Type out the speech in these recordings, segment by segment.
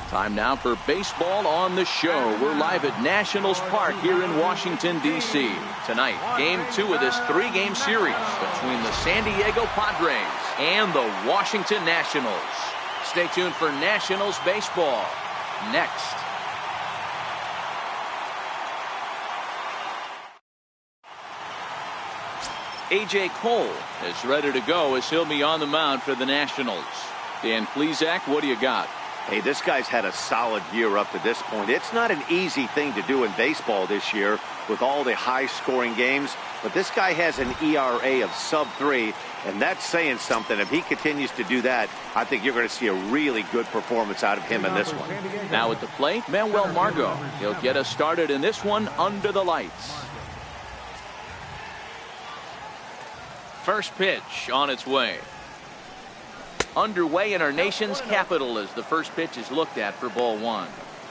Time now for baseball on the show. We're live at Nationals Park here in Washington, D.C. Tonight, Game 2 of this 3-game series between the San Diego Padres and the Washington Nationals. Stay tuned for Nationals baseball next. A.J. Cole is ready to go as he'll be on the mound for the Nationals. Dan Plesac, what do you got? Hey, this guy's had a solid year up to this point. It's not an easy thing to do in baseball this year with all the high-scoring games, but this guy has an ERA of sub-3, and that's saying something. If he continues to do that, I think you're going to see a really good performance out of him in this one. Now at the plate, Manuel Margot. He'll get us started in this one under the lights. First pitch on its way. Underway in our nation's capital as the first pitch is looked at for ball one.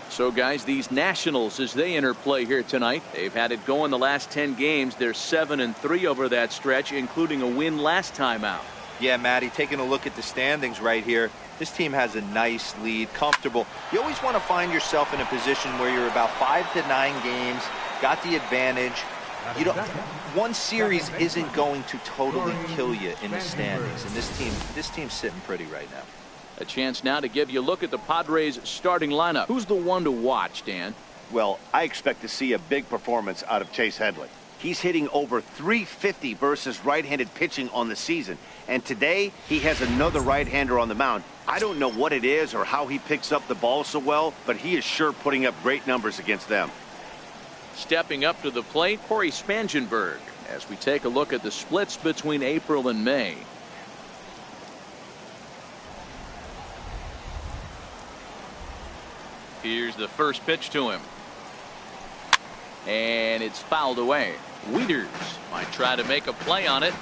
So guys, these Nationals, as they enter play here tonight, they've had it going the last 10 games. They're 7-3 over that stretch, including a win last time out. Yeah, Matty, taking a look at the standings right here, this team has a nice lead, comfortable. You always want to find yourself in a position where you're about 5 to 9 games, got the advantage. You know, one series isn't going to totally kill you in the standings, and this team's sitting pretty right now. A chance now to give you a look at the Padres starting lineup. Who's the one to watch, Dan? Well, I expect to see a big performance out of Chase Headley. He's hitting over .350 versus right-handed pitching on the season, and today he has another right-hander on the mound. I don't know what it is or how he picks up the ball so well, but he is sure putting up great numbers against them. Stepping up to the plate, Corey Spangenberg, as we take a look at the splits between April and May. Here's the first pitch to him. And it's fouled away. Wieters might try to make a play on it.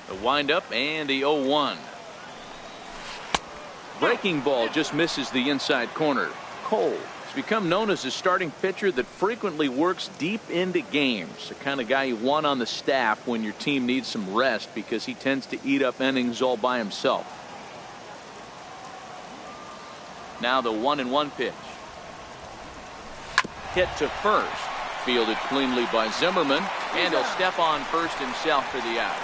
The windup and the 0-1. Breaking ball just misses the inside corner. Cole has become known as a starting pitcher that frequently works deep into games. The kind of guy you want on the staff when your team needs some rest because he tends to eat up innings all by himself. Now the 1-1 pitch. Hit to first. Fielded cleanly by Zimmerman. And he'll step on first himself for the out.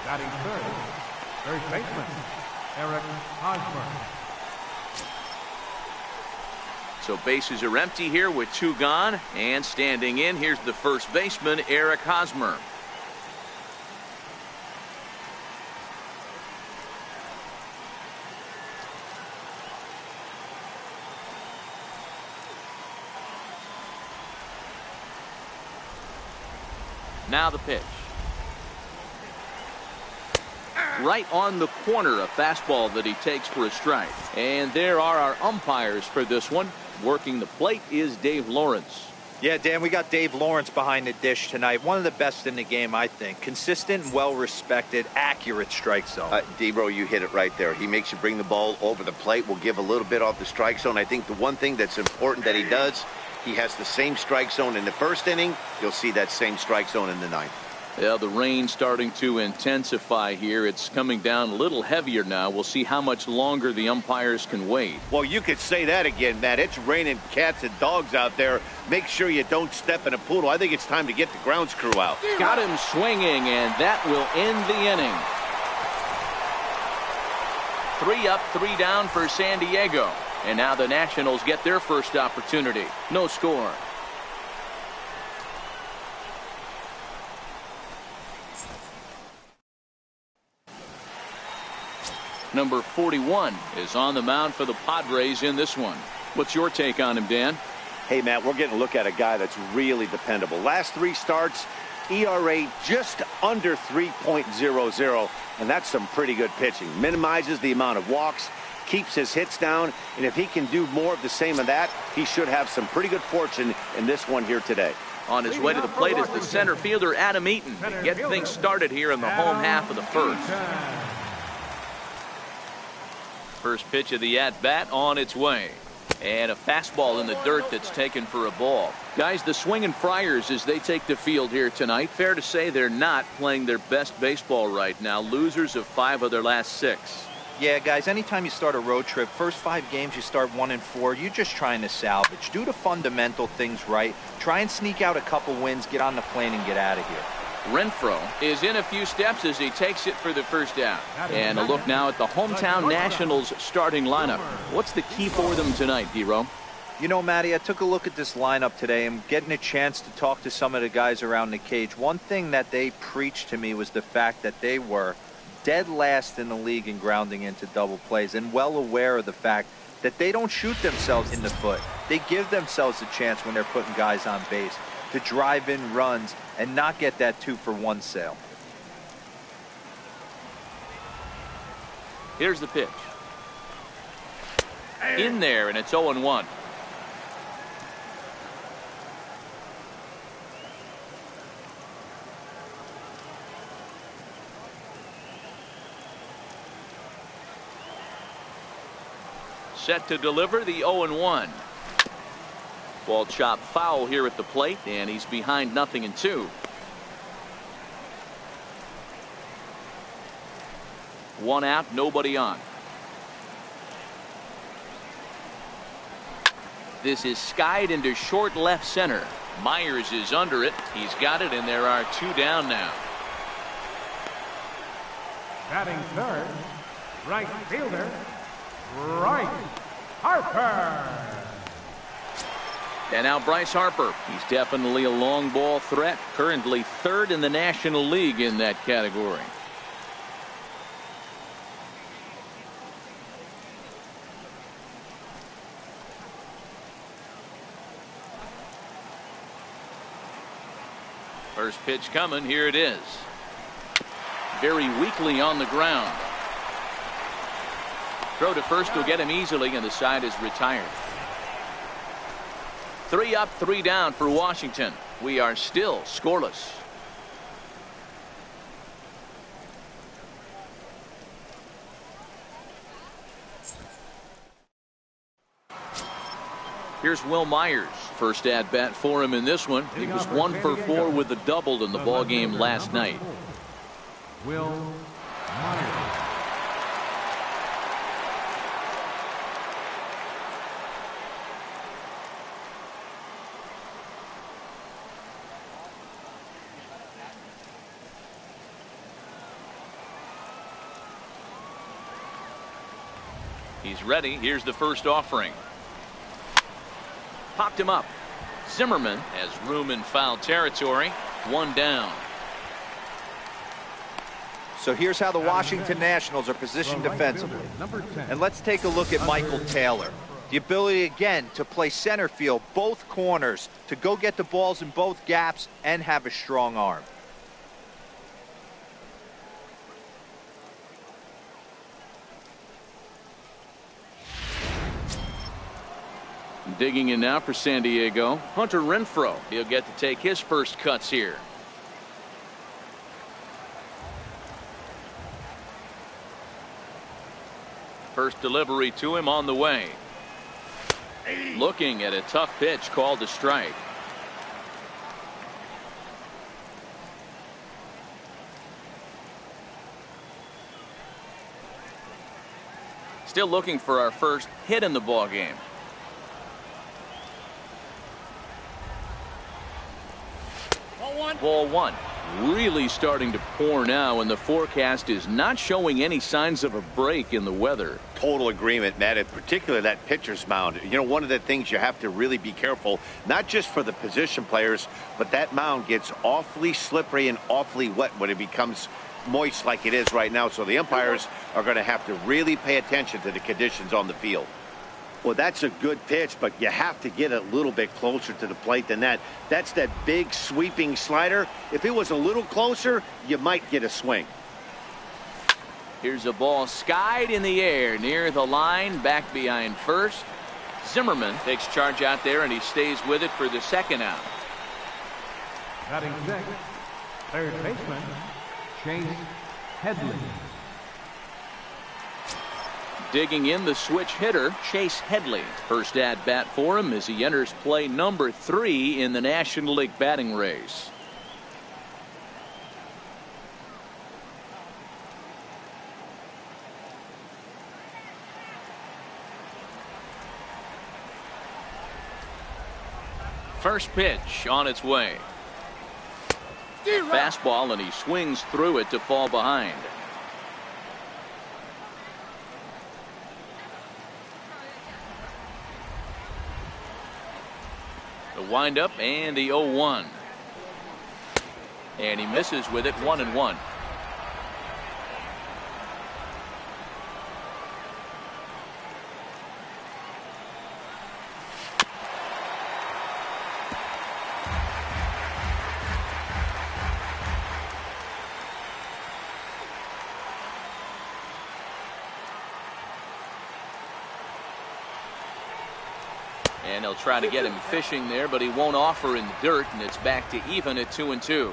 Batting third baseman Eric Hosmer. So bases are empty here with 2 gone, and standing in, here's the first baseman, Eric Hosmer. Now the pitch. Right on the corner, a fastball that he takes for a strike. And there are our umpires for this one. Working the plate is Dave Lawrence. Yeah, Dan, we got Dave Lawrence behind the dish tonight. One of the best in the game, I think. Consistent, well-respected, accurate strike zone. D-Bro, you hit it right there. He makes you bring the ball over the plate. Will give a little bit off the strike zone. I think the one thing that's important that he does, he has the same strike zone in the first inning. You'll see that same strike zone in the ninth. Yeah, the rain starting to intensify here. It's coming down a little heavier now. We'll see how much longer the umpires can wait. Well, you could say that again, Matt. It's raining cats and dogs out there. Make sure you don't step in a poodle. I think it's time to get the grounds crew out. Got him swinging, and that will end the inning. 3 up, 3 down for San Diego. And now the Nationals get their first opportunity. No score. Number 41 is on the mound for the Padres in this one. What's your take on him, Dan? Hey, Matt, we're getting a look at a guy that's really dependable. Last 3 starts, ERA just under 3.00, and that's some pretty good pitching. Minimizes the amount of walks, keeps his hits down, and if he can do more of the same of that, he should have some pretty good fortune in this one here today. On his way to the plate is the center fielder, Adam Eaton, to get things started here in the home half of the first. First pitch of the at-bat on its way. And a fastball in the dirt that's taken for a ball. Guys, the Swingin' Friars, as they take the field here tonight, fair to say they're not playing their best baseball right now. Losers of 5 of their last 6. Yeah, guys, anytime you start a road trip, first 5 games you start 1-4, you're just trying to salvage. Do the fundamental things right. Try and sneak out a couple wins, get on the plane, and get out of here. Renfroe is in a few steps as he takes it for the first down. And a look now at the hometown Nationals starting lineup. What's the key for them tonight, D-Row? You know, Matty, I took a look at this lineup today and getting a chance to talk to some of the guys around the cage. One thing that they preached to me was the fact that they were dead last in the league in grounding into double plays, and well aware of the fact that they don't shoot themselves in the foot. They give themselves a chance when they're putting guys on base to drive in runs and not get that 2-for-1 sale. Here's the pitch. In there, and it's 0-1. Set to deliver the 0-1. Ball chopped foul here at the plate, and he's behind 0-2. 1 out, nobody on. This is skied into short left center. Myers is under it. He's got it, and there are 2 down now. Batting third, right fielder, Bryce Harper. And now Bryce Harper. He's definitely a long ball threat. Currently 3rd in the National League in that category. First pitch coming. Here it is. Very weakly on the ground. Throw to first will get him easily, and the side is retired. 3 up, 3 down for Washington. We are still scoreless. Here's Will Myers. First at bat for him in this one. He was 1 for 4 with a double in the ball game last night. Will Myers. He's ready. Here's the first offering. Popped him up. Zimmerman has room in foul territory. 1 down. So here's how the Washington Nationals are positioned defensively. And let's take a look at Michael Taylor. The ability again to play center field, both corners, to go get the balls in both gaps and have a strong arm. Digging in now for San Diego, Hunter Renfroe. He'll get to take his first cuts here. First delivery to him on the way. Looking at a tough pitch called a strike. Still looking for our first hit in the ball game. Ball 1. Really starting to pour now, and the forecast is not showing any signs of a break in the weather. Total agreement, Matt, in particular that pitcher's mound. You know, one of the things you have to really be careful, not just for the position players, but that mound gets awfully slippery and awfully wet when it becomes moist like it is right now. So the umpires are going to have to really pay attention to the conditions on the field. Well, that's a good pitch, but you have to get a little bit closer to the plate than that. That's that big sweeping slider. If it was a little closer, you might get a swing. Here's a ball skied in the air near the line, back behind first. Zimmerman takes charge out there, and he stays with it for the second out. Batting sixth, third baseman, Chase Headley. Digging in, the switch hitter, Chase Headley. First at bat for him as he enters play number 3 in the National League batting race. First pitch on its way. Fastball, and he swings through it to fall behind. The windup and the 0-1. And he misses with it, 1-1. And he'll try to get him fishing there, but he won't offer in the dirt, and it's back to even at 2-2.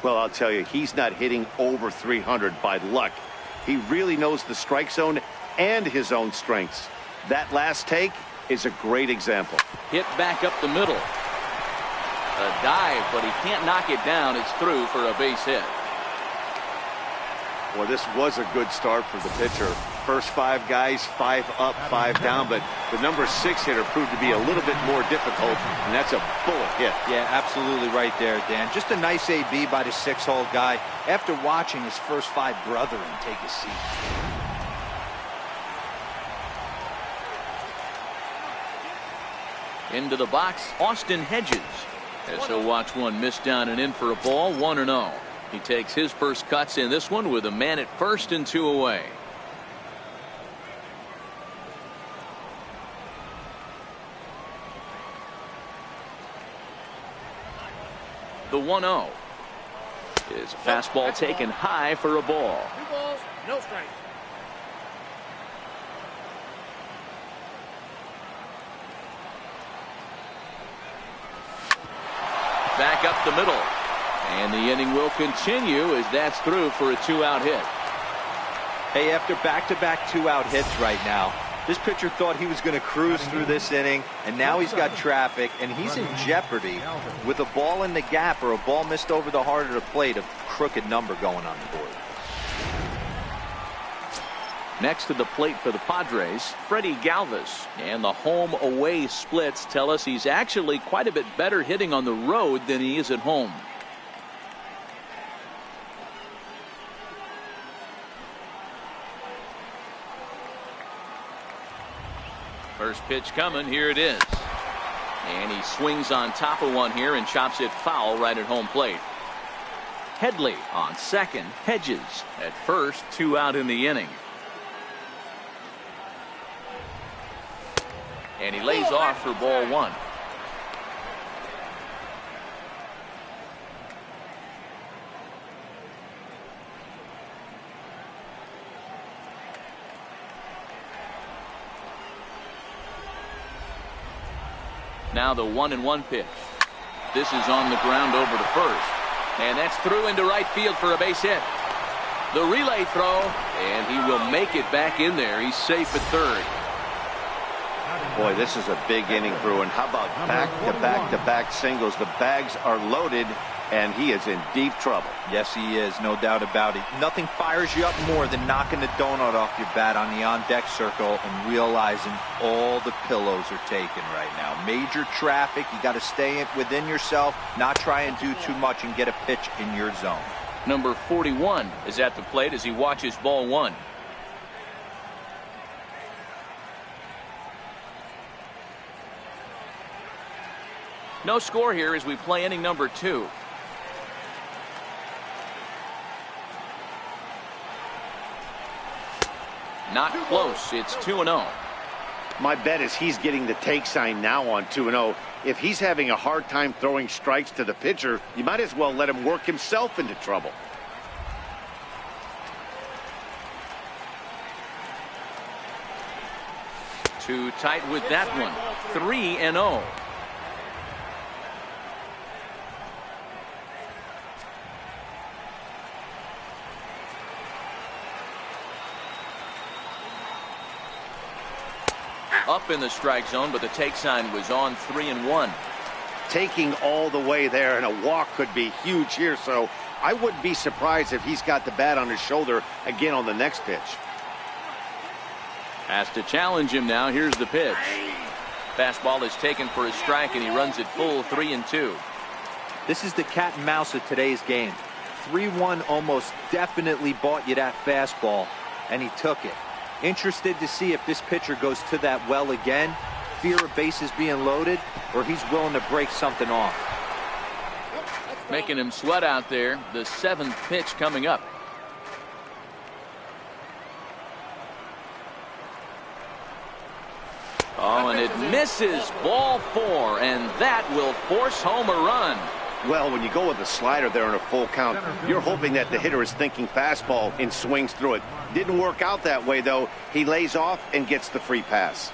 Well, I'll tell you, he's not hitting over 300 by luck. He really knows the strike zone and his own strengths. That last take is a great example. Hit back up the middle. A dive, but he can't knock it down. It's through for a base hit. Well, this was a good start for the pitcher. First 5 guys, 5 up, 5 down, but the number 6 hitter proved to be a little bit more difficult, and that's a bullet hit. Yeah, absolutely right there, Dan. Just a nice AB by the 6-hole guy after watching his first 5 brethren take a seat. Into the box, Austin Hedges. As he'll watch one miss down and in for a ball, 1-0. He takes his first cuts in this one with a man at first and 2 away. The 1-0 is a fastball taken high for a ball. 2 balls, no strikes. Back up the middle. And the inning will continue as that's through for a 2-out hit. Hey, after back-to-back 2-out hits right now, this pitcher thought he was going to cruise through this inning, and now he's got traffic, and he's in jeopardy with a ball in the gap or a ball missed over the heart of the plate, a crooked number going on the board. Next to the plate for the Padres, Freddie Galvis. And the home-away splits tell us he's actually quite a bit better hitting on the road than he is at home. First pitch coming, here it is. And he swings on top of one here and chops it foul right at home plate. Headley on second, Hedges at first, 2 out in the inning. And he lays off for ball 1. Now the 1-1 pitch. This is on the ground over to first. And that's through into right field for a base hit. The relay throw, and he will make it back in there. He's safe at third. Boy, this is a big inning, Bruin. How about back-to-back-to-back singles? The bags are loaded, and he is in deep trouble. Yes, he is, no doubt about it. Nothing fires you up more than knocking the donut off your bat on the on-deck circle and realizing all the pillows are taken right now. Major traffic. You got to stay within yourself, not try and do too much and get a pitch in your zone. Number 41 is at the plate as he watches ball 1. No score here as we play inning number 2. Not close. It's 2-0. My bet is he's getting the take sign now on 2-0. If he's having a hard time throwing strikes to the pitcher, you might as well let him work himself into trouble. Too tight with that one. 3-0. up in the strike zone, but the take sign was on 3-1. Taking all the way there, and a walk could be huge here, so I wouldn't be surprised if he's got the bat on his shoulder again on the next pitch. Has to challenge him now. Here's the pitch. Fastball is taken for a strike, and he runs it full 3-2. This is the cat and mouse of today's game. 3-1 almost definitely bought you that fastball, and he took it. Interested to see if this pitcher goes to that well again, fear of bases being loaded, or he's willing to break something off. Making him sweat out there. The 7th pitch coming up. Oh, and it misses. Ball 4, and that will force home a run. Well, when you go with a slider there in a full count, you're hoping that the hitter is thinking fastball and swings through it. Didn't work out that way, though. He lays off and gets the free pass.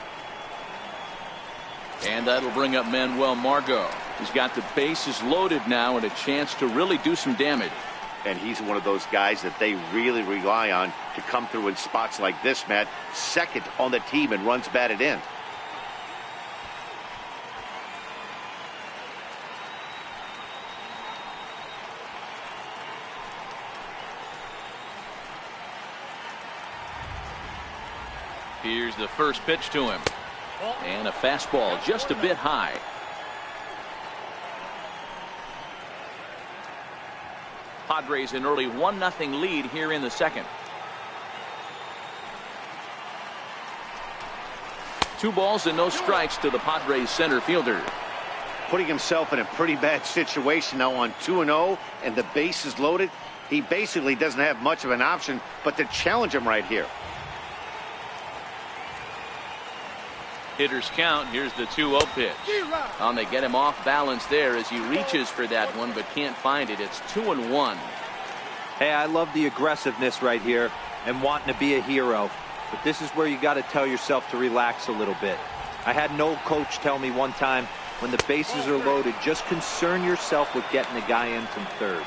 And that'll bring up Manuel Margot. He's got the bases loaded now and a chance to really do some damage. And he's one of those guys that they really rely on to come through in spots like this, Matt. Second on the team and runs batted in. Here's the first pitch to him. And a fastball just a bit high. Padres an early 1-0 lead here in the second. 2 balls and no strikes to the Padres center fielder. Putting himself in a pretty bad situation now on 2-0 and the bases loaded. He basically doesn't have much of an option but to challenge him right here. Hitters count. Here's the 2-0 pitch. And they get him off balance there as he reaches for that one but can't find it. It's 2-1. Hey, I love the aggressiveness right here and wanting to be a hero. But this is where you got to tell yourself to relax a little bit. I had an old coach tell me one time, when the bases are loaded, just concern yourself with getting the guy in from third.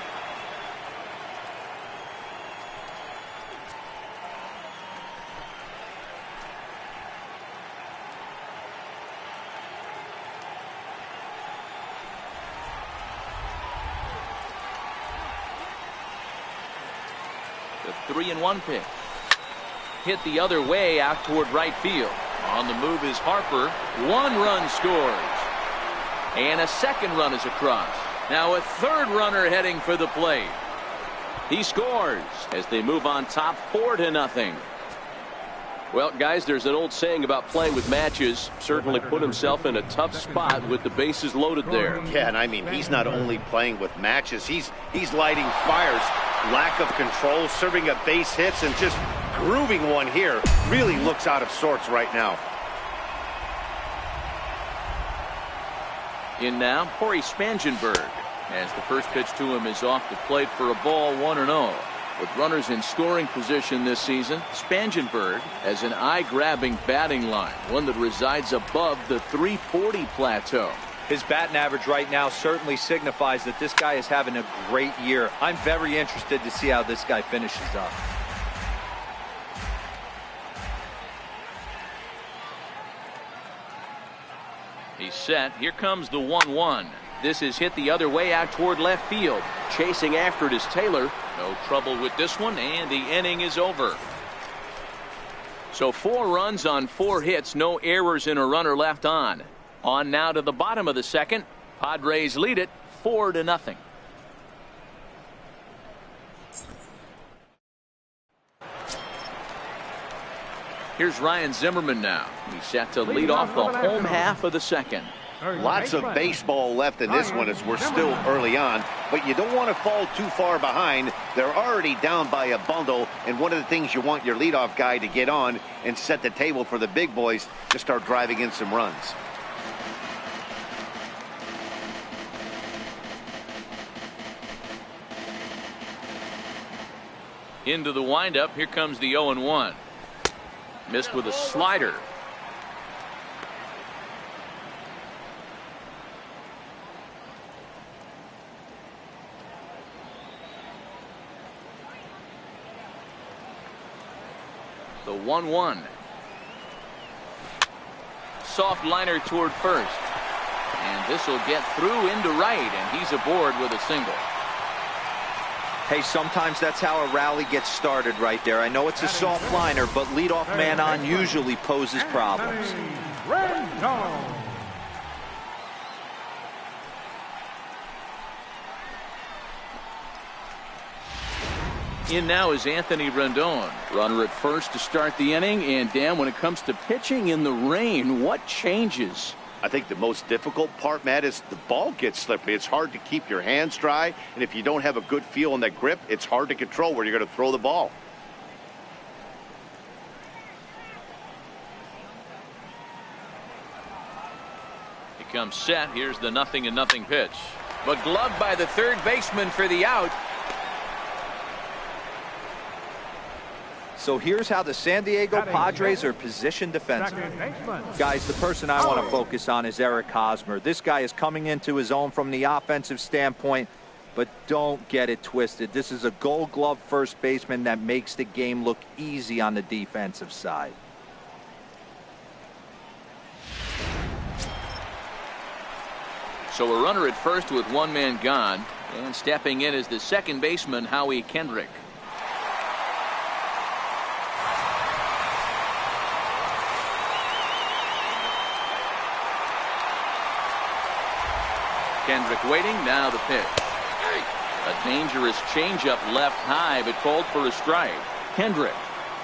The 3-1 pitch. Hit the other way out toward right field. On the move is Harper. 1 run scores. And a 2nd run is across. Now a 3rd runner heading for the plate. He scores as they move on top 4-0. Well, guys, there's an old saying about playing with matches. Certainly put himself in a tough spot with the bases loaded there. Yeah, and I mean, he's not only playing with matches, he's lighting fires. Lack of control, serving up base hits, and just grooving one here. Really looks out of sorts right now. In now, Corey Spangenberg, as the first pitch to him is off the plate for a ball, 1-0. With runners in scoring position this season, Spangenberg has an eye-grabbing batting line, one that resides above the 340 plateau. His batting average right now certainly signifies that this guy is having a great year. I'm very interested to see how this guy finishes up. He's set. Here comes the 1-1. This is hit the other way out toward left field. Chasing after it is Taylor. No trouble with this one, and the inning is over. So 4 runs on 4 hits, no errors and a runner left on. On now to the bottom of the second. Padres lead it 4-0. Here's Ryan Zimmerman now. He's set to lead off the home half of the second. Lots of baseball left in this one as we're still early on, but you don't want to fall too far behind. They're already down by a bundle, and one of the things you want your leadoff guy to get on and set the table for the big boys to start driving in some runs. Into the windup. Here comes the 0-1. Missed with a slider. The 1-1. soft liner toward first. And this will get through into right, and he's aboard with a single. Hey, sometimes that's how a rally gets started right there. I know it's a soft liner, but leadoff man on usually poses problems. In now is Anthony Rendon. Runner at first to start the inning. And Dan, when it comes to pitching in the rain, what changes? I think the most difficult part, Matt, is the ball gets slippery. It's hard to keep your hands dry, and if you don't have a good feel in that grip, it's hard to control where you're going to throw the ball. He comes set. Here's the 0-0 pitch. But gloved by the third baseman for the out. So here's how the San Diego Padres are positioned defensively. Guys, the person I want to focus on is Eric Hosmer. This guy is coming into his own from the offensive standpoint, but don't get it twisted. This is a Gold Glove first baseman that makes the game look easy on the defensive side. So a runner at first with one man gone, and stepping in is the second baseman, Howie Kendrick. Kendrick waiting. Now the pitch. A dangerous changeup left high, but called for a strike. Kendrick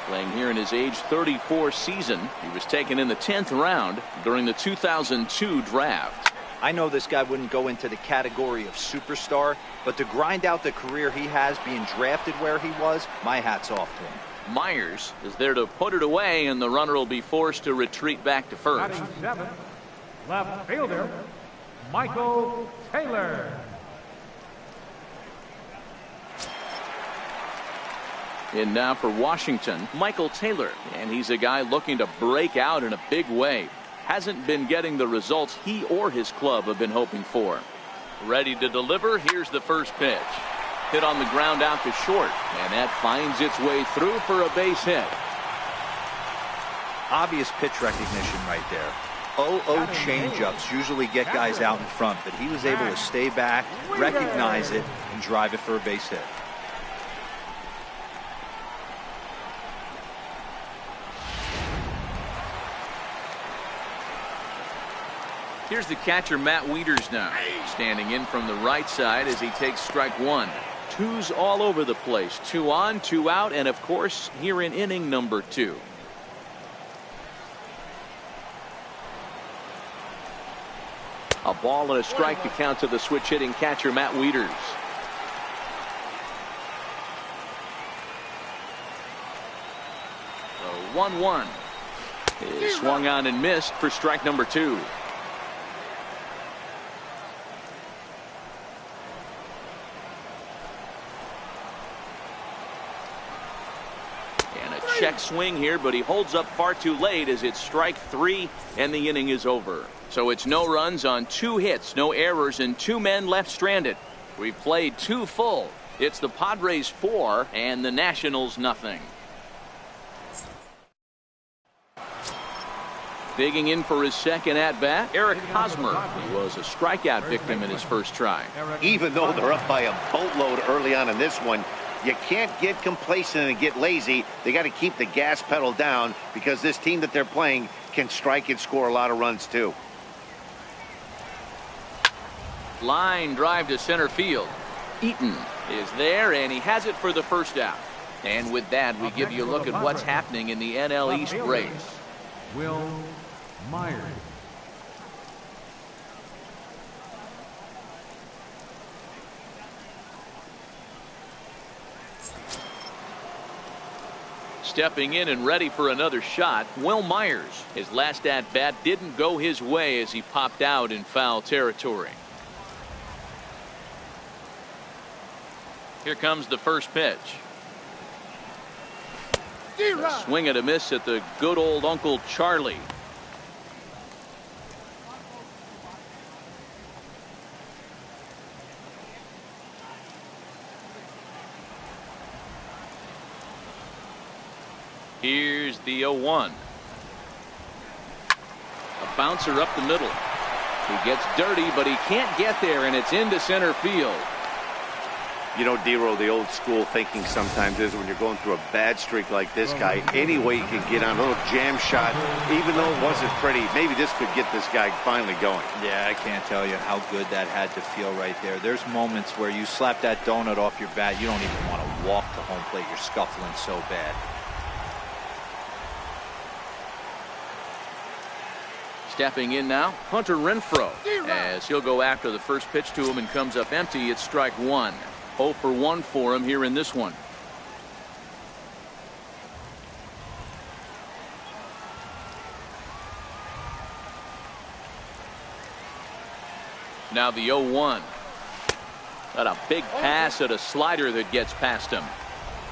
playing here in his age 34 season. He was taken in the 10th round during the 2002 draft. I know this guy wouldn't go into the category of superstar, but to grind out the career he has being drafted where he was, my hat's off to him. Myers is there to put it away, and the runner will be forced to retreat back to first. Batting seventh, left fielder, Michael Taylor. And now for Washington, Michael Taylor. And he's a guy looking to break out in a big way. Hasn't been getting the results he or his club have been hoping for. Ready to deliver. Here's the first pitch. Hit on the ground out to short. And that finds its way through for a base hit. Obvious pitch recognition right there. 0-0 changeups usually get guys out in front, but he was able to stay back, recognize it, and drive it for a base hit. Here's the catcher, Matt Wieters, now standing in from the right side as he takes strike one. Twos all over the place. 2 on, 2 out, and of course here in inning number 2. A ball and a strike to count to the switch hitting catcher, Matt Wieters. The 1-1 is swung on and missed for strike number 2. And a check swing here, but he holds up far too late as it's strike 3 and the inning is over. So it's no runs on 2 hits, no errors, and 2 men left stranded. We've played 2 full. It's the Padres 4 and the Nationals nothing. Digging in for his second at-bat, Eric Hosmer. He was a strikeout victim in his first try. Even though they're up by a boatload early on in this one, you can't get complacent and get lazy. They got to keep the gas pedal down because this team that they're playing can strike and score a lot of runs too. Line drive to center field. Eaton is there, and he has it for the first out. And with that, we give you a look at what's happening in the NL East race. Will Myers. Stepping in and ready for another shot, Will Myers. His last at-bat didn't go his way as he popped out in foul territory. Here comes the first pitch. A swing and a miss at the good old Uncle Charlie. Here's the 0-1. A bouncer up the middle. He gets dirty, but he can't get there, and it's into center field. You know, D-Row, the old school thinking sometimes is when you're going through a bad streak like this guy, any way you can get on a little jam shot, even though it wasn't pretty, maybe this could get this guy finally going. Yeah, I can't tell you how good that had to feel right there. There's moments where you slap that donut off your bat, you don't even want to walk to home plate. You're scuffling so bad. Stepping in now, Hunter Renfroe, as he'll go after the first pitch to him and comes up empty. It's strike one. 0 for 1 for him here in this one. Now the 0-1. Got a big pass at a slider that gets past him.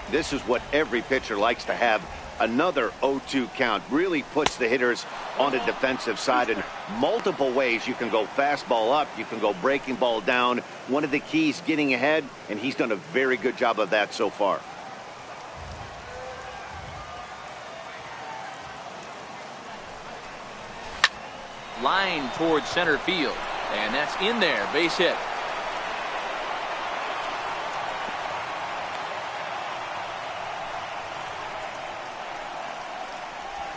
This is what every pitcher likes to have. Another 0-2 count really puts the hitters on the defensive side in multiple ways. You can go fastball up, you can go breaking ball down. One of the keys, getting ahead, and he's done a very good job of that so far. Line towards center field, and that's in there. Base hit.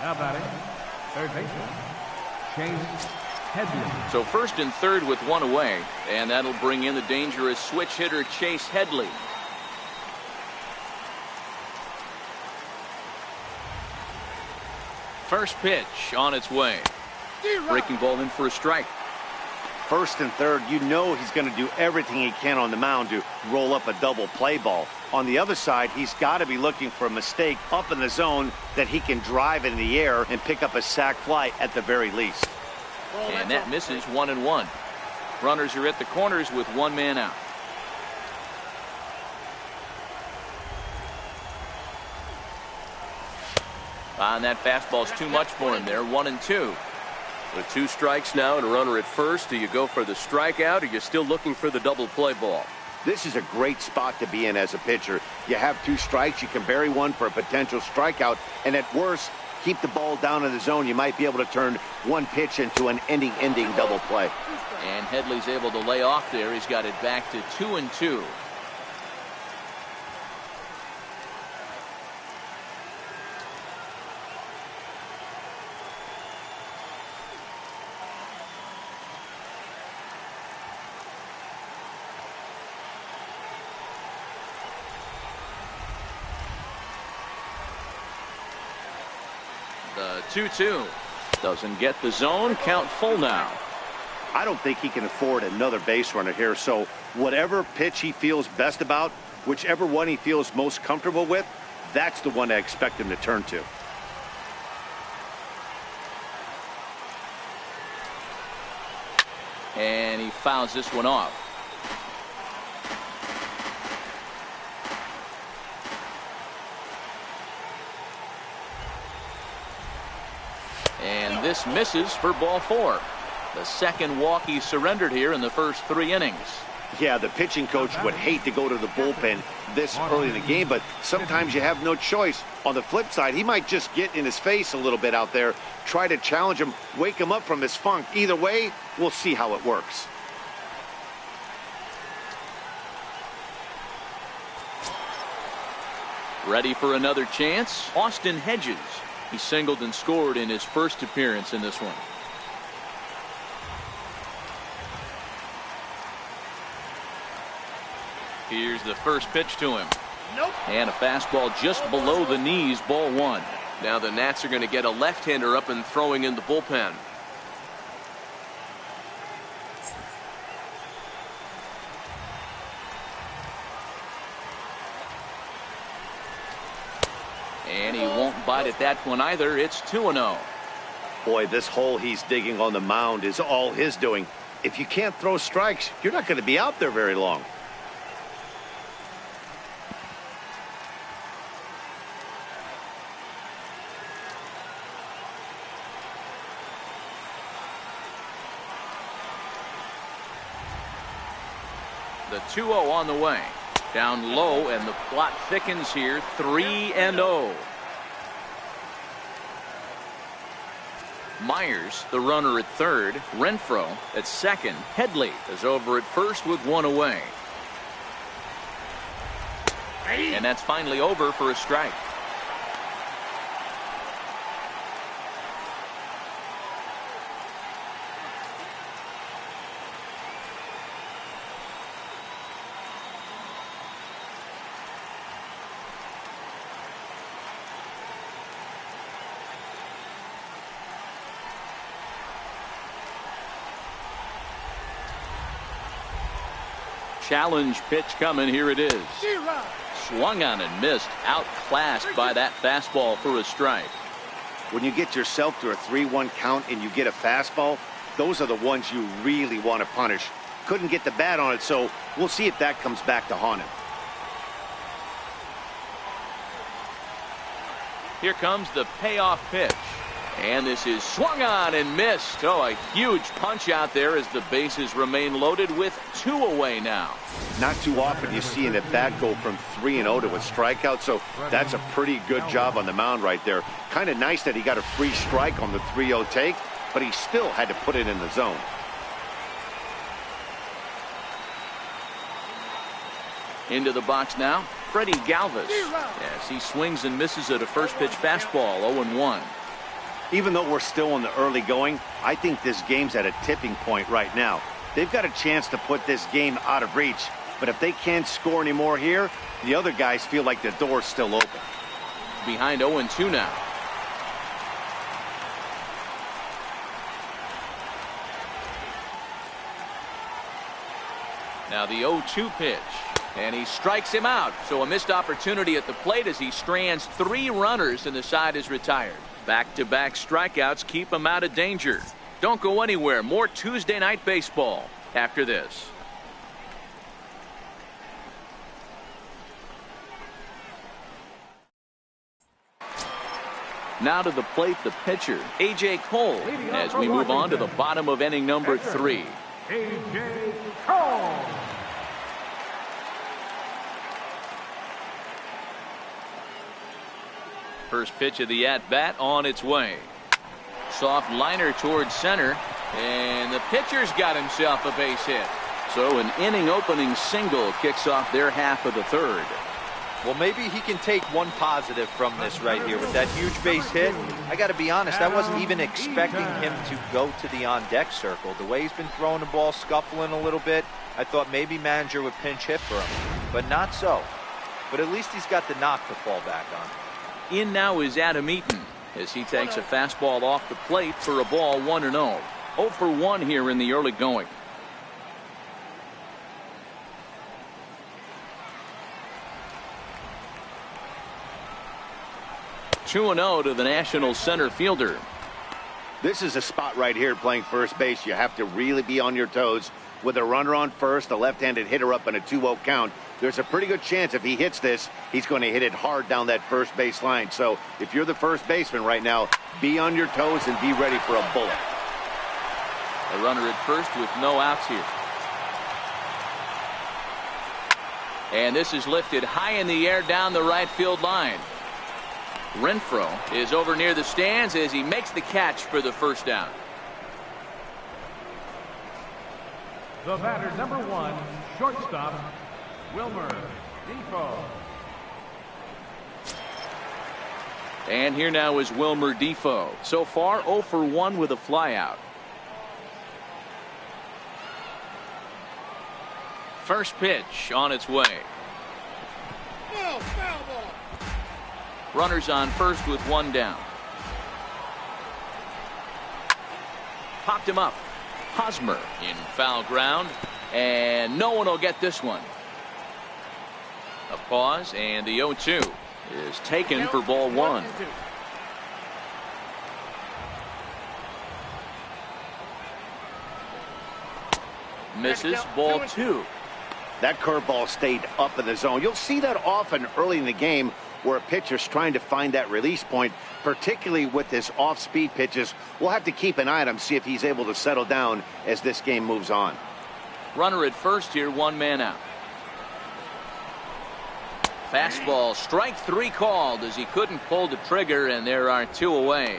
Now batting, third baseman, Chase Headley. So first and third with one away, and that'll bring in the dangerous switch hitter Chase Headley. First pitch on its way. Breaking ball in for a strike. First and third, you know he's going to do everything he can on the mound to roll up a double play ball. On the other side, he's got to be looking for a mistake up in the zone that he can drive in the air and pick up a sac fly at the very least. And that misses. 1-1. Runners are at the corners with one man out. And that fastball's too much for him there. 1-2. With 2 strikes now and a runner at first, do you go for the strikeout or are you still looking for the double play ball? This is a great spot to be in as a pitcher. You have 2 strikes, you can bury one for a potential strikeout, and at worst, keep the ball down in the zone. You might be able to turn one pitch into an ending double play. And Headley's able to lay off there. He's got it back to 2-2. The 2-2 doesn't get the zone. Count full now. I don't think he can afford another base runner here, so whatever pitch he feels best about, whichever one he feels most comfortable with, that's the one I expect him to turn to. And he fouls this one off. And this misses for ball 4. The second walk he surrendered here in the first 3 innings. Yeah, the pitching coach would hate to go to the bullpen this early in the game, but sometimes you have no choice. On the flip side, he might just get in his face a little bit out there, try to challenge him, wake him up from his funk. Either way, we'll see how it works. Ready for another chance? Austin Hedges. He singled and scored in his first appearance in this one. Here's the first pitch to him. And a fastball just below the knees, ball 1. Now the Nats are going to get a left-hander up and throwing in the bullpen. And he won't bite at that one either. It's 2-0. Boy, this hole he's digging on the mound is all his doing. If you can't throw strikes, you're not going to be out there very long. The 2-0 on the way. Down low, and the plot thickens here. 3-0. Myers, the runner at third. Renfroe at second. Headley is over at first with one away. And that's finally over for a strike. Challenge pitch coming. Here it is. Swung on and missed. Outclassed by that fastball for a strike. When you get yourself to a 3-1 count and you get a fastball, those are the ones you really want to punish. Couldn't get the bat on it, so we'll see if that comes back to haunt him. Here comes the payoff pitch. And this is swung on and missed. Oh, a huge punch out there as the bases remain loaded with 2 away now. Not too often you see an at-bat go from 3-0 to a strikeout, so that's a pretty good job on the mound right there. Kind of nice that he got a free strike on the 3-0 take, but he still had to put it in the zone. Into the box now, Freddie Galvis. Yes, he swings and misses at a first pitch fastball, 0-1. Even though we're still in the early going, I think this game's at a tipping point right now. They've got a chance to put this game out of reach, but if they can't score anymore here, the other guys feel like the door's still open. Behind 0-2 now. Now the 0-2 pitch. And he strikes him out. So a missed opportunity at the plate as he strands 3 runners and the side is retired. Back-to-back strikeouts keep him out of danger. Don't go anywhere. More Tuesday night baseball after this. Now to the plate, the pitcher, A.J. Cole, as we move on to the bottom of inning number 3. A.J. Cole. First pitch of the at-bat on its way. Soft liner towards center, and the pitcher's got himself a base hit. So an inning-opening single kicks off their half of the third. Well, maybe he can take one positive from this right here with that huge base hit. I got to be honest, I wasn't even expecting him to go to the on-deck circle. The way he's been throwing the ball, scuffling a little bit, I thought maybe manager would pinch hit for him, but not so. But at least he's got the knock to fall back on. In now is Adam Eaton as he takes a fastball off the plate for a ball 1-0. 0 for 1 here in the early going. Two and 0 to the Nationals center fielder. This is a spot right here playing first base. You have to really be on your toes. With a runner on first, a left-handed hitter up in a 2-0 count, there's a pretty good chance if he hits this, he's going to hit it hard down that first base line. So if you're the first baseman right now, be on your toes and be ready for a bullet. A runner at first with no outs here. And this is lifted high in the air down the right field line. Renfroe is over near the stands as he makes the catch for the first down. The batter, number 1, shortstop, Wilmer Defoe. And here now is Wilmer Defoe. So far 0 for 1 with a flyout. First pitch on its way. Foul ball. Runners on first with 1 down. Popped him up. Hosmer in foul ground, and no one will get this one. A pause, and the 0-2 is taken for ball 1. Misses, ball 2. That curveball stayed up in the zone. You'll see that often early in the game where a pitcher's trying to find that release point, particularly with his off-speed pitches. We'll have to keep an eye on him, see if he's able to settle down as this game moves on. Runner at first here, 1 man out. Fastball, strike 3 called as he couldn't pull the trigger, and there are 2 away.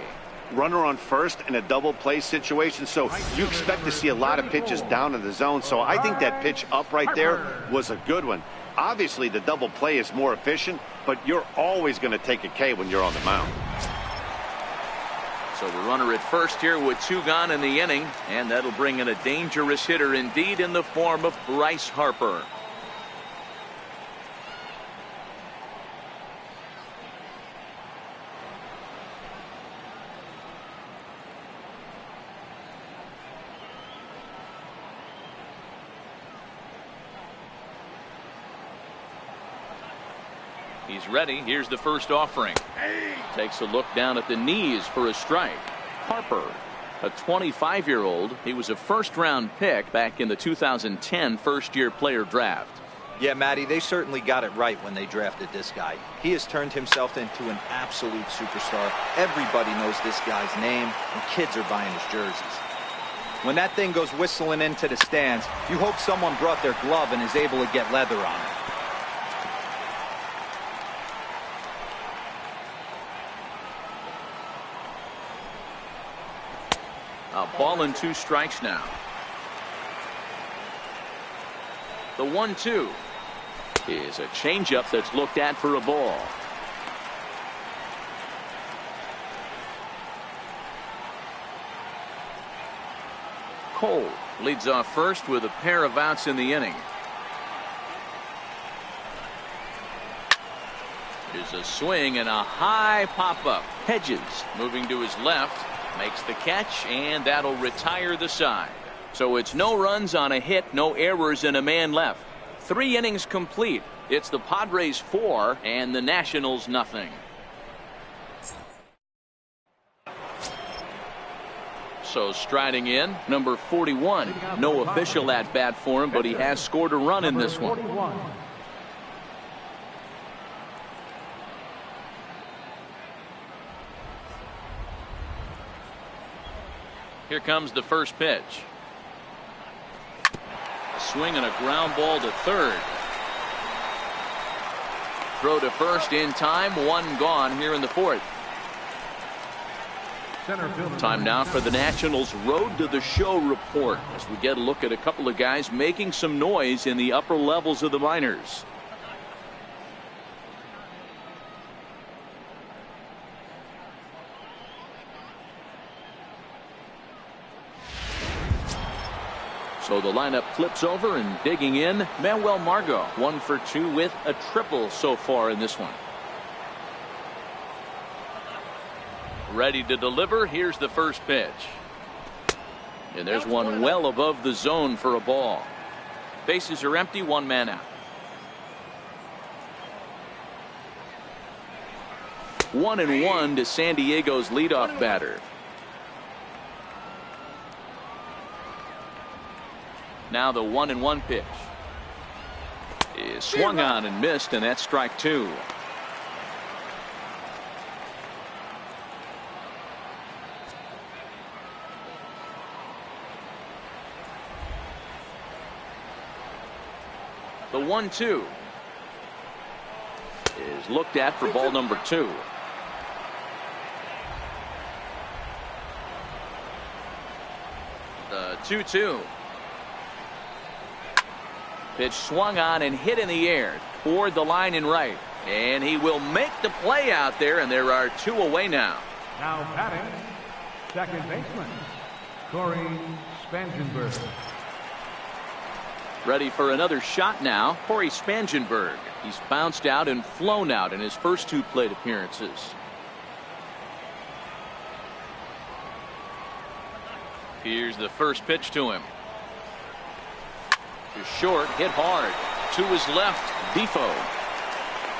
runner on first in a double play situation, so you expect to see a lot of pitches down in the zone. So I think that pitch up right there was a good one. Obviously, the double play is more efficient, but you're always going to take a K when you're on the mound. So the runner at first here with 2 gone in the inning, and that'll bring in a dangerous hitter indeed in the form of Bryce Harper. He's ready. Here's the first offering. Takes a look down at the knees for a strike. Harper, a 25-year-old. He was a first-round pick back in the 2010 first-year player draft. Yeah, Matty, they certainly got it right when they drafted this guy. He has turned himself into an absolute superstar. Everybody knows this guy's name, and kids are buying his jerseys. When that thing goes whistling into the stands, you hope someone brought their glove and is able to get leather on it. A ball and 2 strikes now. The 1-2 is a changeup that's looked at for a ball. Cole leads off first with a pair of outs in the inning. Here's a swing and a high pop-up. Hedges moving to his left. Makes the catch, and that'll retire the side. So it's no runs on a hit, no errors, and a man left. 3 innings complete. It's the Padres 4 and the Nationals nothing. So striding in, number 41. No official at bat for him, but he has scored a run in this one. Here comes the first pitch. A swing and a ground ball to third. Throw to first in time. 1 gone here in the 4th. Time now for the Nationals' Road to the Show report as we get a look at a couple of guys making some noise in the upper levels of the minors. So the lineup flips over, and digging in, Manuel Margot, 1 for 2 with a triple so far in this one. Ready to deliver. Here's the first pitch. And there's one well above the zone for a ball. Bases are empty, 1 man out. 1-1 to San Diego's leadoff batter. Now the 1-1 pitch is swung on and missed, and that's strike 2. The 1-2 is looked at for ball number 2. The 2-2. Pitch swung on and hit in the air toward the line and right. And he will make the play out there, and there are 2 away now. Now batting, second baseman, Corey Spangenberg. Ready for another shot now, Corey Spangenberg. He's bounced out and flown out in his first 2 plate appearances. Here's the first pitch to him. Short, hit hard. To his left, Defoe.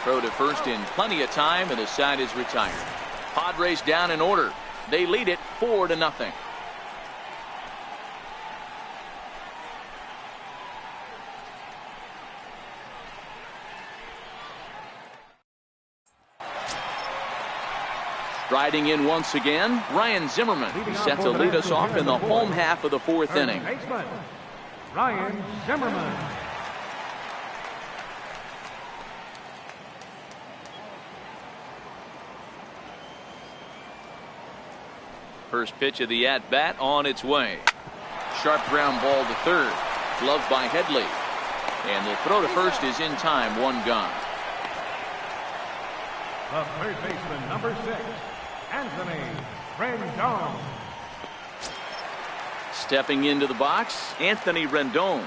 Throw to first in plenty of time, and the side is retired. Padres down in order. They lead it 4-0. Striding in once again, Ryan Zimmerman set to lead us off in the home half of the 4th inning. Ryan Zimmerman. First pitch of the at-bat on its way. Sharp ground ball to third. Gloved by Headley. And the throw to first is in time. One gone. The third baseman, number 6, Anthony Rendon. Stepping into the box, Anthony Rendon.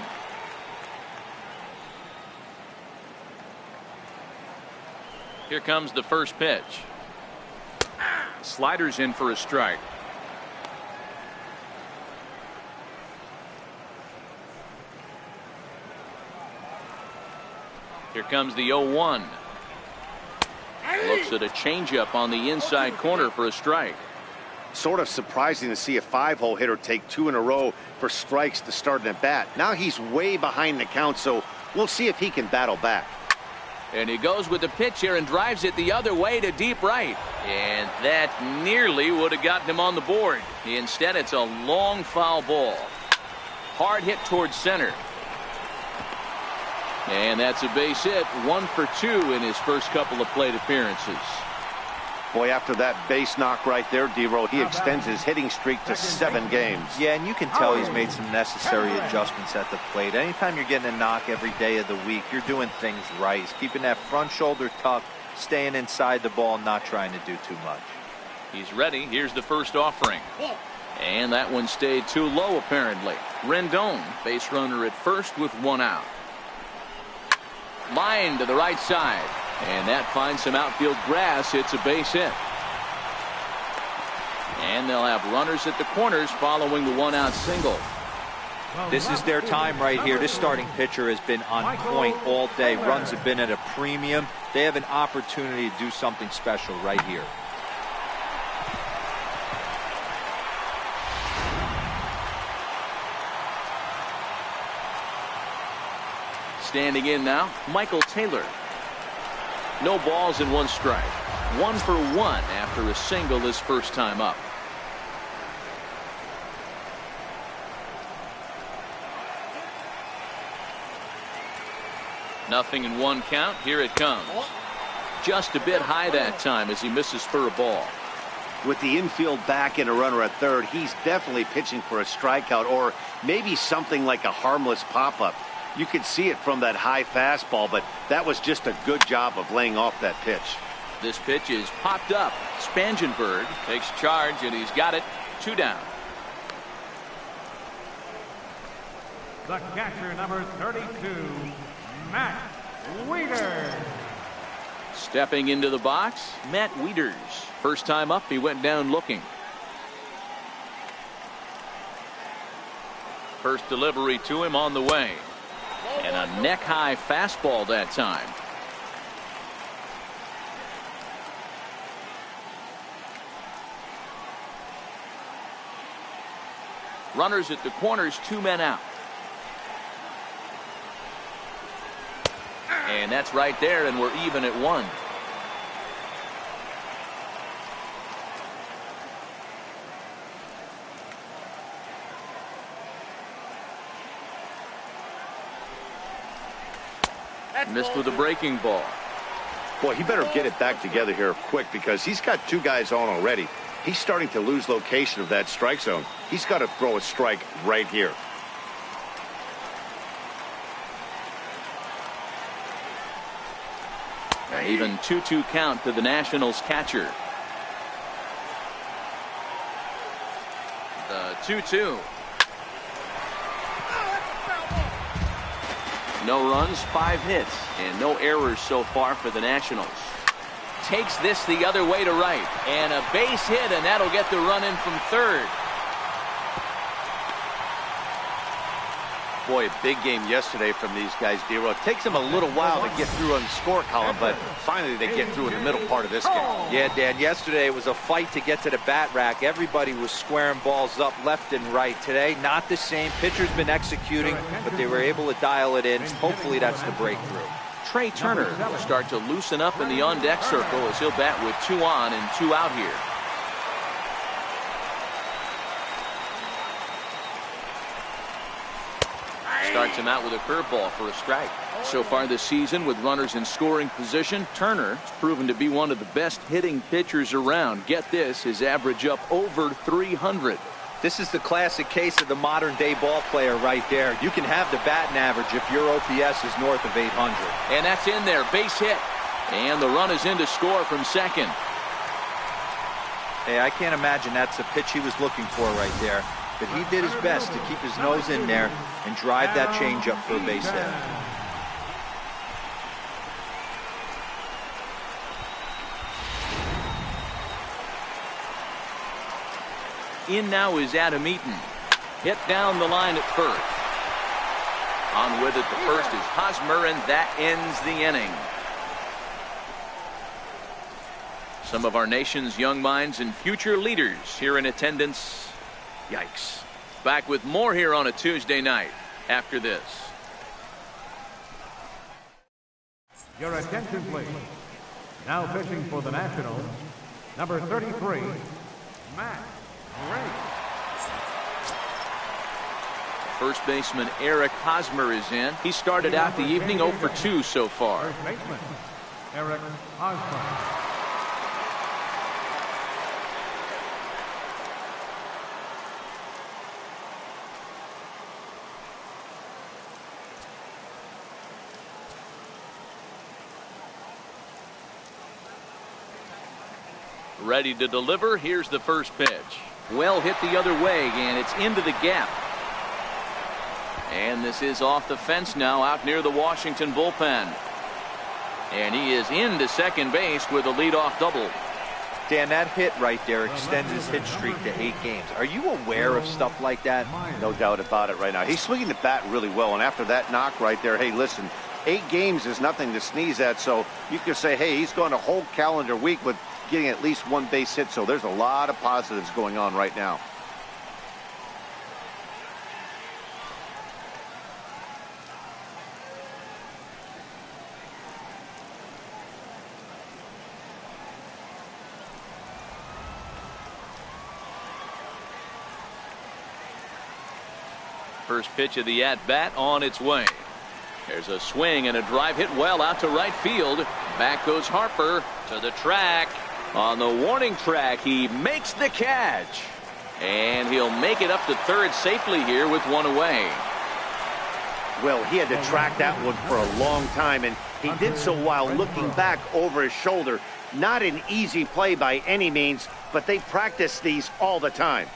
Here comes the first pitch. Sliders in for a strike. Here comes the 0-1. Looks at a changeup on the inside corner for a strike. Sort of surprising to see a 5-hole hitter take 2 in a row for strikes to start an at-bat. Now he's way behind the count, so we'll see if he can battle back. And he goes with the pitch here and drives it the other way to deep right. And that nearly would have gotten him on the board. Instead, it's a long foul ball. Hard hit towards center. And that's a base hit. 1 for 2 in his first couple of plate appearances. Boy, after that base knock right there, D-Roll, he extends his hitting streak to 7 games. Yeah, and you can tell he's made some necessary adjustments at the plate. Anytime you're getting a knock every day of the week, you're doing things right. He's keeping that front shoulder tucked, staying inside the ball, not trying to do too much. He's ready. Here's the first offering. And that one stayed too low, apparently. Rendon, base runner at first with 1 out. Line to the right side. And that finds some outfield grass. It's a base hit. And they'll have runners at the corners following the 1-out single. This is their time right here. This starting pitcher has been on point all day. Runs have been at a premium. They have an opportunity to do something special right here. Standing in now, Michael Taylor. No balls and 1 strike. 1 for 1 after a single his first time up. Nothing in 1 count. Here it comes. Just a bit high that time as he misses for a ball. With the infield back and a runner at third, he's definitely pitching for a strikeout or maybe something like a harmless pop-up. You could see it from that high fastball, but that was just a good job of laying off that pitch. This pitch is popped up. Spangenberg takes charge, and he's got it. 2 down. The catcher, number 32, Matt Wieters. Stepping into the box, Matt Wieters. First time up, he went down looking. First delivery to him on the way. And a neck-high fastball that time. Runners at the corners, 2 men out. And that's right there, and we're even at 1. Missed with a breaking ball. Boy, he better get it back together here quick because he's got 2 guys on already. He's starting to lose location of that strike zone. He's got to throw a strike right here. An even 2-2 count to the Nationals catcher. The 2-2. No runs, 5 hits, and no errors so far for the Nationals. Takes this the other way to right, and a base hit, and that'll get the run in from third. Boy, a big game yesterday from these guys, D-Roll. It takes them a little while to get through on the score column, but finally they get through in the middle part of this game. Yeah, Dan, yesterday it was a fight to get to the bat rack. Everybody was squaring balls up left and right. Today, not the same. Pitcher's been executing, but they were able to dial it in. Hopefully that's the breakthrough. Trey Turner will start to loosen up in the on-deck circle as he'll bat with 2 on and 2 out here. Starts him out with a curveball for a strike. So far this season, with runners in scoring position, Turner has proven to be one of the best hitting pitchers around. Get this, his average up over 300. This is the classic case of the modern day ball player right there. You can have the batting average if your OPS is north of 800. And that's in there, base hit. And the run is in to score from second. Hey, I can't imagine that's the pitch he was looking for right there. But he did his best to keep his nose in there and drive that changeup for a base hit. In now is Adam Eaton. Hit down the line at first. On with it, the first is Hosmer, and that ends the inning. Some of our nation's young minds and future leaders here in attendance. Yikes. Back with more here on a Tuesday night after this. Your attention, please. Now pitching for the Nationals, number 33, Matt Gray. First baseman Eric Hosmer is in. He started out the evening 0 for 2 so far. First baseman Eric Hosmer. Ready to deliver. Here's the first pitch. Well hit the other way, and it's into the gap. And this is off the fence now, out near the Washington bullpen. And he is into second base with a leadoff double. Dan, that hit right there extends his hit streak to 8 games. Are you aware of stuff like that? No doubt about it right now. He's swinging the bat really well, and after that knock right there, hey, listen, 8 games is nothing to sneeze at, so you could say, hey, he's gone a whole calendar week with getting at least 1 base hit, so there's a lot of positives going on right now. First pitch of the at-bat on its way. There's a swing and a drive hit well out to right field. Back goes Harper to the track. On the warning track, he makes the catch. And he'll make it up to third safely here with 1 away. Well, he had to track that one for a long time, and he did so while looking back over his shoulder. Not an easy play by any means, but they practice these all the time.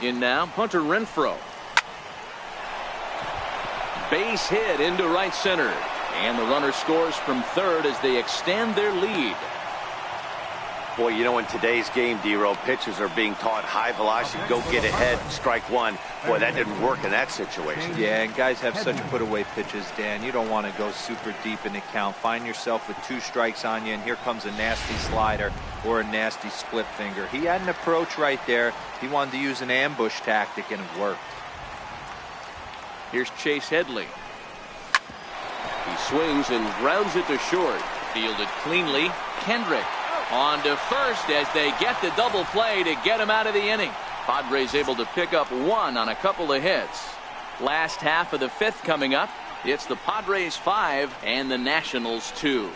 In now, Hunter Renfroe. Base hit into right center. And the runner scores from third as they extend their lead. Boy, you know, in today's game, D-Row, pitchers are being taught high velocity, go get ahead, strike one. Boy, that didn't work in that situation. Yeah, and guys have such put-away pitches, Dan. You don't want to go super deep in the count. Find yourself with 2 strikes on you, and here comes a nasty slider or a nasty split finger. He had an approach right there. He wanted to use an ambush tactic, and it worked. Here's Chase Headley. He swings and grounds it to short. Fielded cleanly. Kendrick on to first as they get the double play to get him out of the inning. Padres able to pick up 1 on a couple of hits. Last half of the 5th coming up. It's the Padres 5 and the Nationals 2.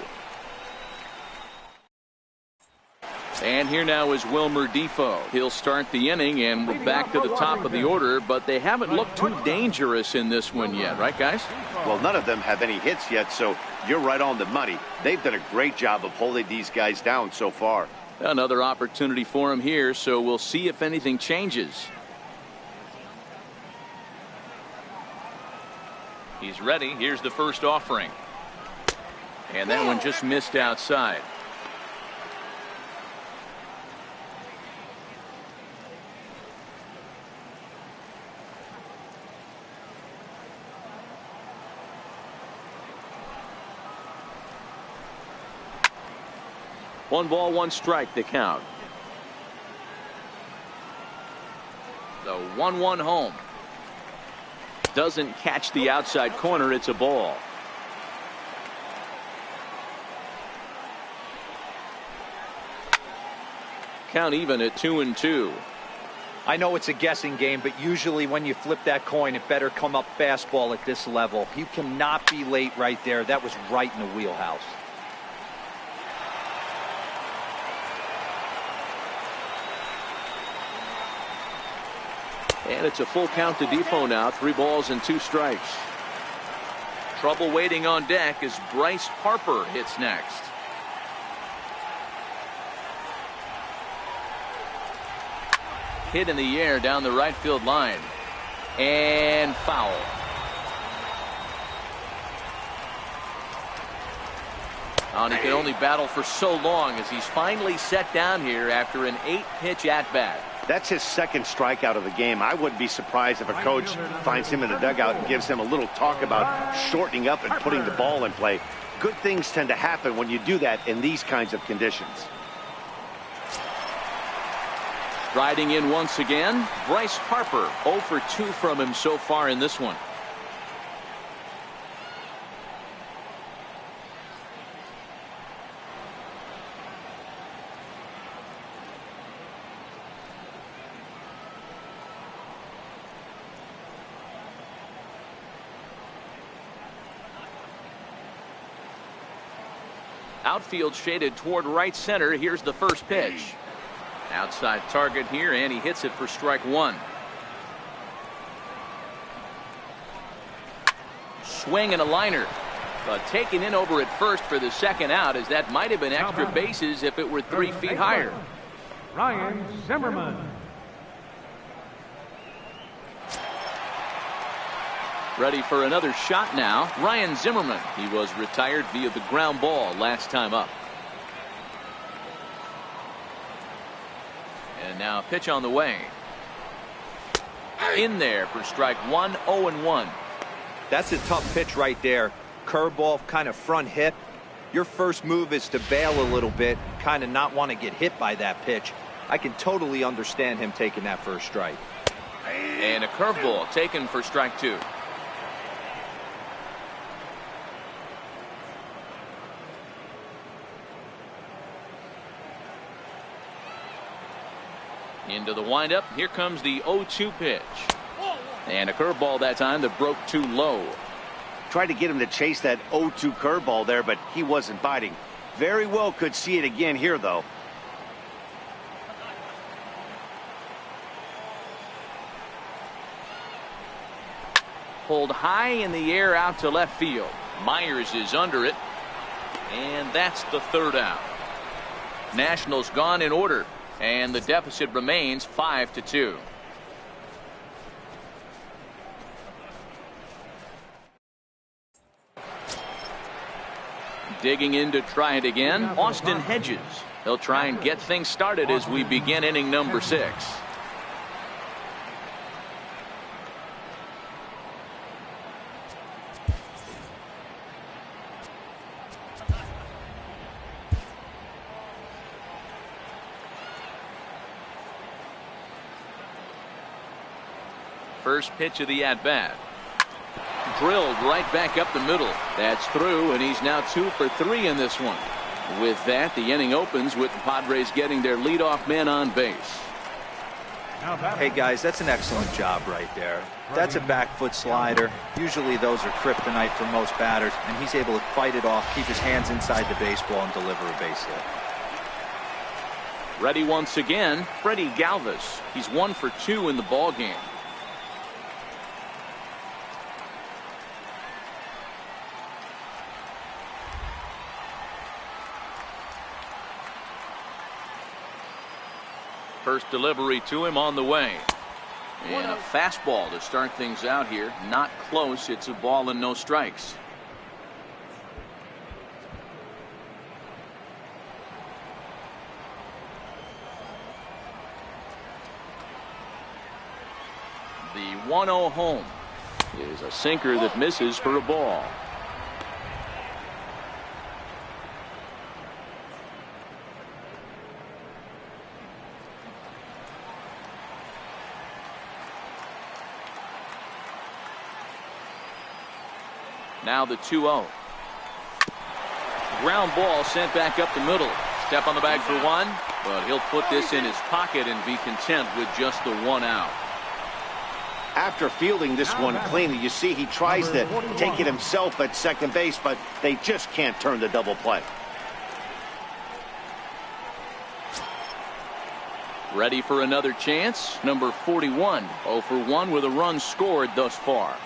And here now is Wilmer Defoe. He'll start the inning, and we're back to the top of the order, but they haven't looked too dangerous in this one yet, right, guys? Well, none of them have any hits yet, so you're right on the money. They've done a great job of holding these guys down so far. Another opportunity for him here, so we'll see if anything changes. He's ready. Here's the first offering. And that one just missed outside. One ball, one strike to count. The 1-1 home. Doesn't catch the outside corner. It's a ball. count even at 2-2. I know it's a guessing game, but usually when you flip that coin, it better come up fastball at this level. You cannot be late right there. That was right in the wheelhouse. And it's a full count to Defoe now. 3 balls and 2 strikes. Trouble waiting on deck as Bryce Harper hits next. Hit in the air down the right field line. And foul. And he can only battle for so long as he's finally set down here after an 8-pitch at-bat. That's his second strikeout of the game. I wouldn't be surprised if a coach finds him in the dugout and gives him a little talk about shortening up and putting the ball in play. Good things tend to happen when you do that in these kinds of conditions. Riding in once again, Bryce Harper. 0 for 2 from him so far in this one. Outfield shaded toward right center. Here's the first pitch. Outside target here, and he hits it for strike 1. Swing and a liner. But taken in over at first for the second out, as that might have been extra bases if it were 3 feet higher. Ryan Zimmerman. Ready for another shot now. Ryan Zimmerman. He was retired via the ground ball last time up. And now a pitch on the way. In there for strike 1, 0-1. That's a tough pitch right there. Curveball, kind of front hip. Your first move is to bail a little bit, kind of not want to get hit by that pitch. I can totally understand him taking that first strike. And a curveball taken for strike 2. Into the windup. Here comes the 0-2 pitch. And a curveball that time that broke too low. Tried to get him to chase that 0-2 curveball there, but he wasn't biting. Very well could see it again here, though. Pulled high in the air out to left field. Myers is under it. And that's the third out. Nationals gone in order. And the deficit remains 5-2. Digging in to try it again, Austin Hedges. He'll try and get things started as we begin inning number 6. First pitch of the at-bat. Drilled right back up the middle. That's through, and he's now 2 for 3 in this one. With that, the inning opens with the Padres getting their leadoff man on base. Hey, guys, that's an excellent job right there. That's a back foot slider. Usually those are kryptonite for most batters, and he's able to fight it off, keep his hands inside the baseball, and deliver a base hit. Ready once again, Freddie Galvis. He's 1 for 2 in the ball game. First delivery to him on the way. And a fastball to start things out here. Not close. It's a ball and no strikes. The 1-0 home is a sinker that misses for a ball. Now the 2-0. Ground ball sent back up the middle. Step on the bag for 1. But he'll put this in his pocket and be content with just the 1 out. After fielding this one cleanly, you see he tries to take it himself at second base, but they just can't turn the double play. Ready for another chance. Number 41, 0 for 1 with a run scored thus far.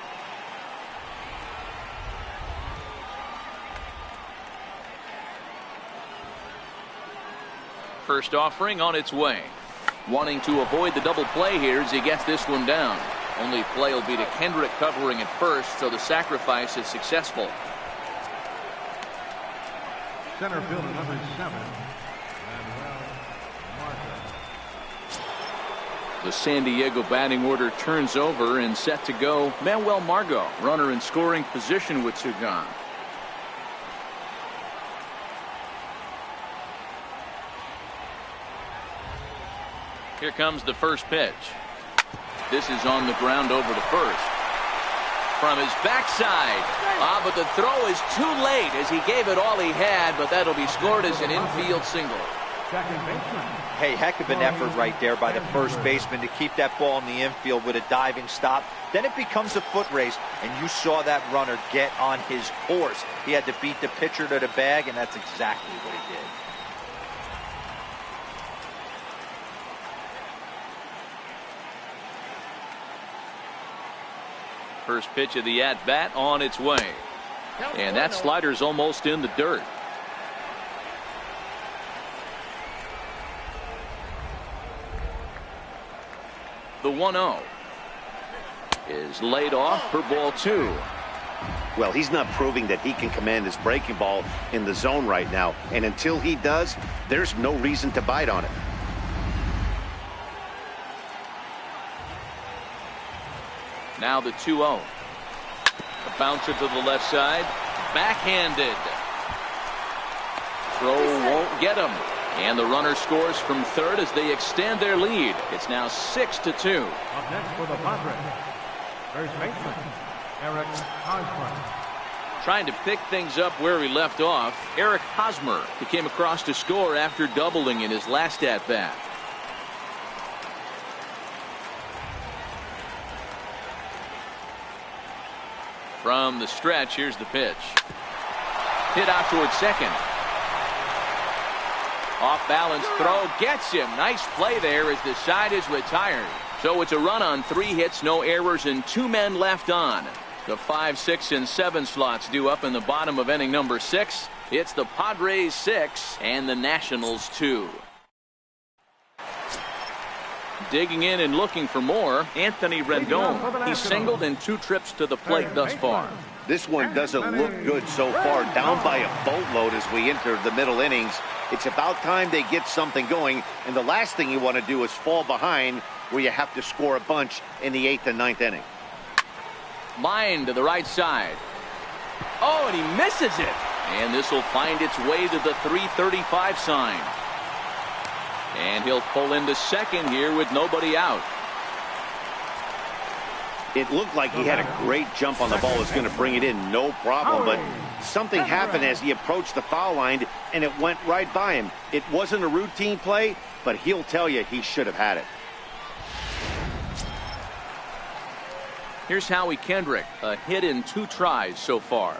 First offering on its way. Wanting to avoid the double play here as he gets this one down. Only play will be to Kendrick covering at first, so the sacrifice is successful. Center fielder number 7. The San Diego batting order turns over and set to go. Manuel Margot, runner in scoring position with 2 gone. Here comes the first pitch. This is on the ground over to first. From his backside. But the throw is too late as he gave it all he had, but that'll be scored as an infield single. Hey, heck of an effort right there by the first baseman to keep that ball in the infield with a diving stop. Then it becomes a foot race, and you saw that runner get on his horse. He had to beat the pitcher to the bag, and that's exactly what he did. First pitch of the at-bat on its way. And that slider's almost in the dirt. The 1-0 is laid off for ball 2. Well, he's not proving that he can command his breaking ball in the zone right now. And until he does, there's no reason to bite on it. Now the 2-0. A bouncer to the left side. Backhanded. Throw won't get him. And the runner scores from third as they extend their lead. It's now 6-2. Up next for the Padres, first baseman Eric Hosmer. Trying to pick things up where he left off. Eric Hosmer, he came across to score after doubling in his last at-bat. From the stretch, here's the pitch. Hit out towards second. Off balance throw gets him. Nice play there as the side is retired. So it's a run on 3 hits, no errors, and 2 men left on. The 5, 6, and 7 slots due up in the bottom of inning number 6. It's the Padres 6 and the Nationals 2. Digging in and looking for more, Anthony Rendon. He's singled in 2 trips to the plate thus far. This one doesn't look good so far. Down by a boatload as we enter the middle innings. It's about time they get something going, and the last thing you want to do is fall behind where you have to score a bunch in the 8th and 9th inning. Line to the right side. Oh, and he misses it. And this will find its way to the 335 sign. And he'll pull into second here with nobody out. It looked like he had a great jump on the ball. Was going to bring it in, no problem. But something happened as he approached the foul line, and it went right by him. It wasn't a routine play, but he'll tell you he should have had it. Here's Howie Kendrick, a hit in 2 tries so far.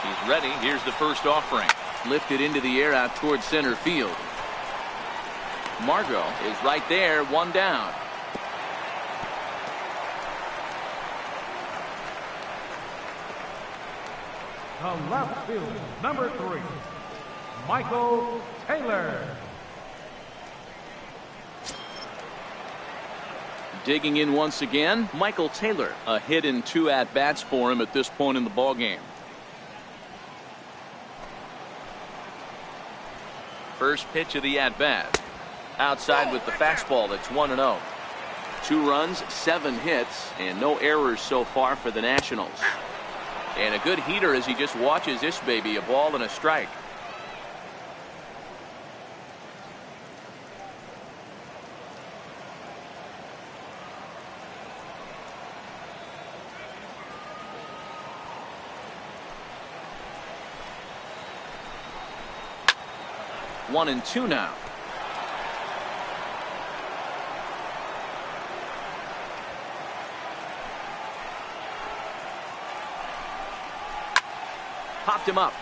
He's ready. Here's the first offering. Lifted into the air out towards center field. Margot is right there, 1 down. The left fielder, number 3, Michael Taylor. Digging in once again, Michael Taylor. A hit in 2 at-bats for him at this point in the ballgame. First pitch of the at-bat. Outside with the fastball. That's 1-0. 2 runs, 7 hits, and no errors so far for the Nationals. And a good heater as he just watches this baby. A ball and a strike. 1-2 now. Popped him up.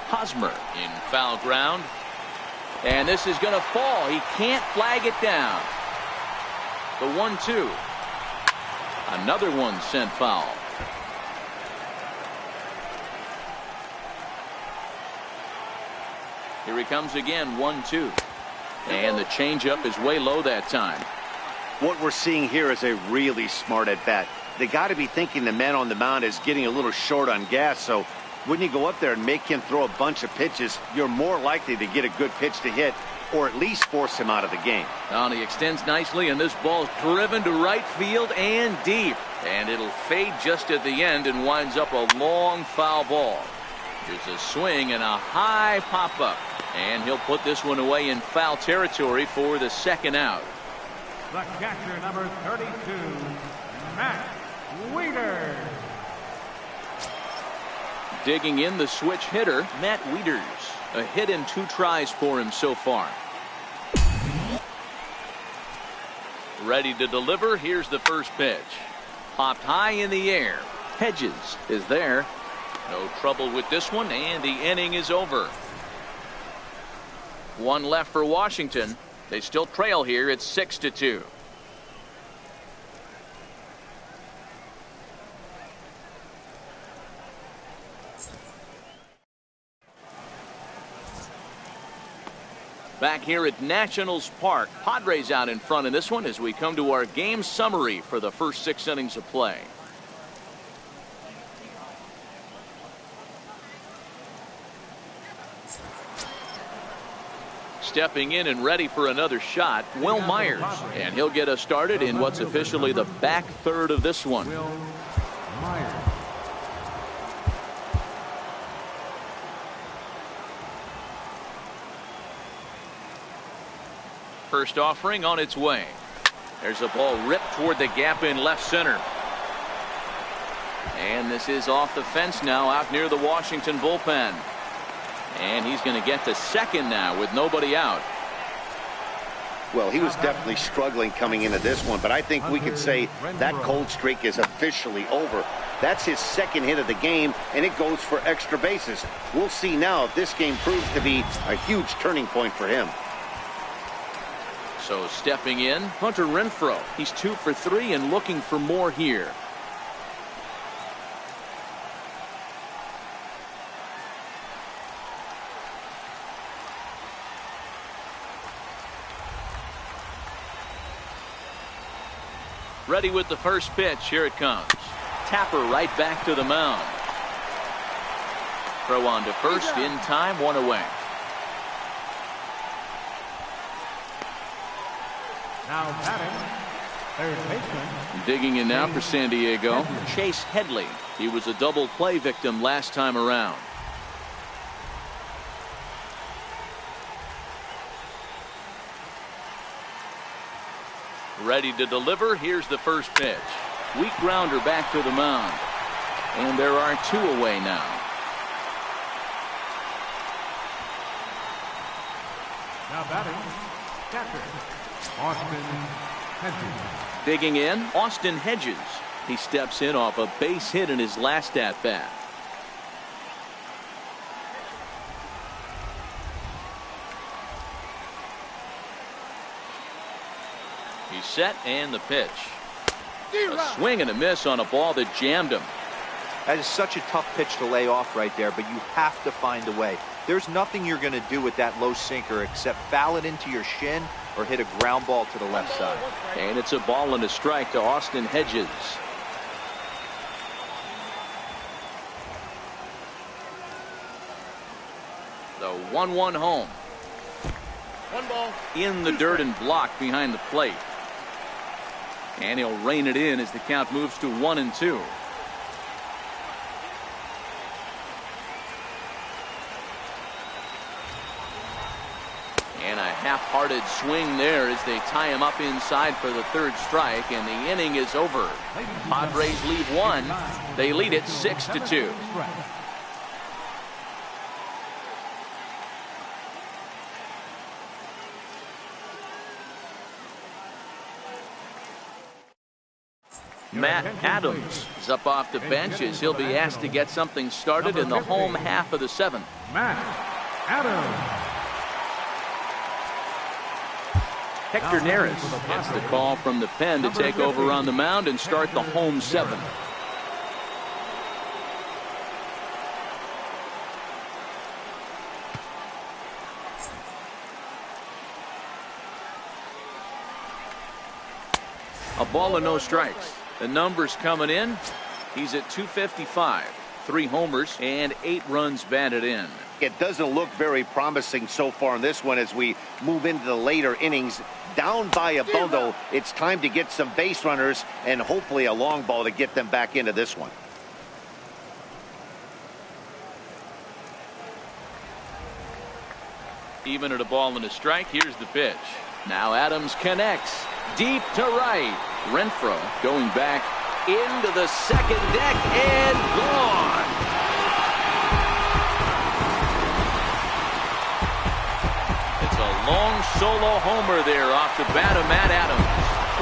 Hosmer in foul ground. And this is going to fall. He can't flag it down. The 1-2. Another one sent foul. Here he comes again, 1-2. And the changeup is way low that time. What we're seeing here is a really smart at bat. They got to be thinking the man on the mound is getting a little short on gas, so when you go up there and make him throw a bunch of pitches, you're more likely to get a good pitch to hit or at least force him out of the game. Now he extends nicely, and this ball's driven to right field and deep. And it'll fade just at the end and winds up a long foul ball. There's a swing and a high pop-up. And he'll put this one away in foul territory for the second out. The catcher, number 32, Matt Wieters. Digging in, the switch hitter, Matt Wieters. A hit and 2 tries for him so far. Ready to deliver. Here's the first pitch. Popped high in the air. Hedges is there. No trouble with this one, and the inning is over. One left for Washington. They still trail here at 6-2. Back here at Nationals Park, Padres out in front in this one as we come to our game summary for the first 6 innings of play. Stepping in and ready for another shot, Will Myers. And he'll get us started in what's officially the back third of this one. Will Myers. First offering on its way. There's a ball ripped toward the gap in left center. And this is off the fence now out near the Washington bullpen. And he's going to get to second now with nobody out. Well, he was definitely struggling coming into this one, but I think we could say that cold streak is officially over. That's his second hit of the game, and it goes for extra bases. We'll see now if this game proves to be a huge turning point for him. So stepping in, Hunter Renfroe. He's 2 for 3 and looking for more here. Ready with the first pitch. Here it comes. Tapper right back to the mound. Throw on to first in time, 1 away. Now batting, third baseman. Digging in now for San Diego, Chase Headley. He was a double play victim last time around. Ready to deliver. Here's the first pitch. Weak grounder back to the mound. And there are 2 away now. Now batting, catcher, Austin Hedges. Digging in, Austin Hedges. He steps in off a base hit in his last at bat. He's set, and the pitch. A swing and a miss on a ball that jammed him. That is such a tough pitch to lay off right there, but you have to find a way. There's nothing you're going to do with that low sinker except foul it into your shin or hit a ground ball to the left side. And it's a ball and a strike to Austin Hedges. The 1-1 home. 1 ball. In the dirt and blocked behind the plate. And he'll rein it in as the count moves to 1-2. And a half-hearted swing there as they tie him up inside for the 3rd strike, and the inning is over. Padres lead 1. They lead it 6-2. Matt Adams is up off the bench as he'll be asked to get something started in the home half of the seventh. Matt Adams. Hector Neris gets the call from the pen to take over on the mound and start the home seventh. A ball and no strikes. The numbers coming in. He's at 255. 3 homers and 8 runs batted in. It doesn't look very promising so far in this one as we move into the later innings. Down by a bundle, it's time to get some base runners and hopefully a long ball to get them back into this one. Even at a ball and a strike, here's the pitch. Now Adams connects. Deep to right. Renfroe going back into the second deck and gone. It's a long solo homer there off the bat of Matt Adams.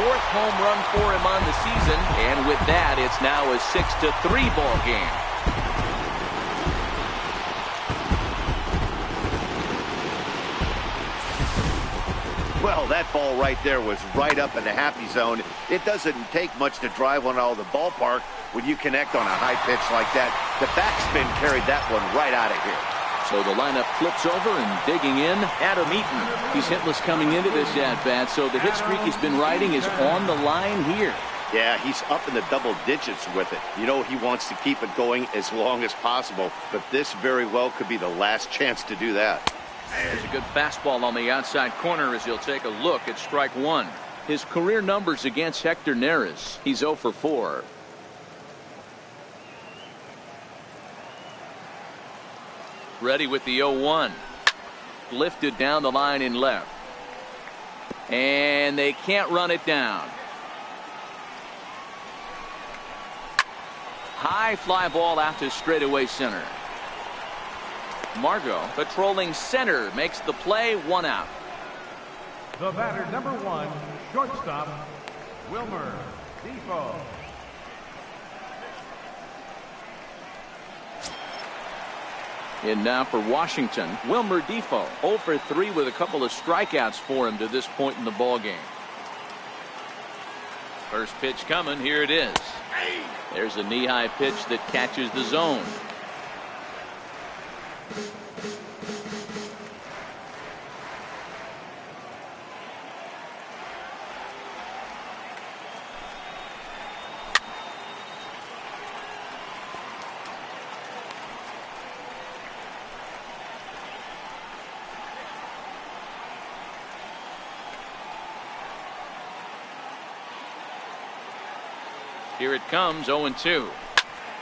4th home run for him on the season, and with that it's now a 6-3 ball game. Well, that ball right there was right up in the happy zone. It doesn't take much to drive one out of the ballpark when you connect on a high pitch like that. The backspin carried that one right out of here. So the lineup flips over and digging in, Adam Eaton. He's hitless coming into this at-bat, so the hit streak he's been riding is on the line here. Yeah, he's up in the double digits with it. You know, he wants to keep it going as long as possible, but this very well could be the last chance to do that. There's a good fastball on the outside corner as he'll take a look at strike one. His career numbers against Hector Neris. He's 0 for 4. Ready with the 0-1. Lifted down the line in left. And they can't run it down. High fly ball out to straightaway center. Margot patrolling center makes the play, 1 out. The batter, number 1, shortstop, Wilmer Defoe. In now for Washington, Wilmer Defoe, 0 for 3 with a couple of strikeouts for him to this point in the ball game. First pitch coming, here it is. There's a knee-high pitch that catches the zone. Here it comes, 0-2.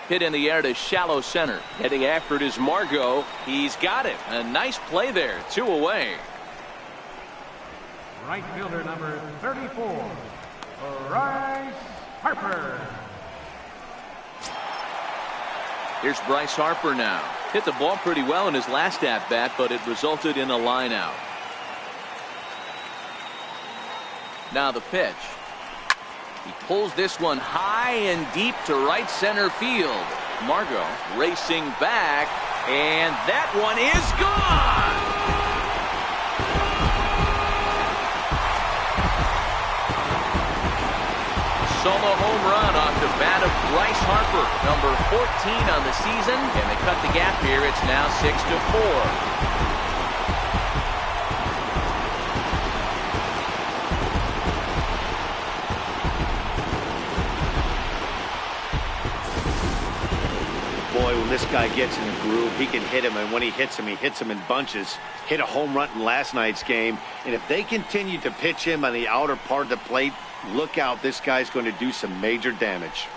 Hit in the air to shallow center. Heading after it is Margot. He's got it. A nice play there. 2 away. Right fielder number 34, Bryce Harper. Here's Bryce Harper now. Hit the ball pretty well in his last at-bat, but it resulted in a line out. Now the pitch. He pulls this one high and deep to right center field. Margot racing back, and that one is gone. Solo home run off the bat of Bryce Harper, number 14 on the season, and they cut the gap here. It's now 6-4. Boy, when this guy gets in the groove, he can hit him, and when he hits him in bunches. Hit a home run in last night's game, and if they continue to pitch him on the outer part of the plate, look out, this guy's going to do some major damage.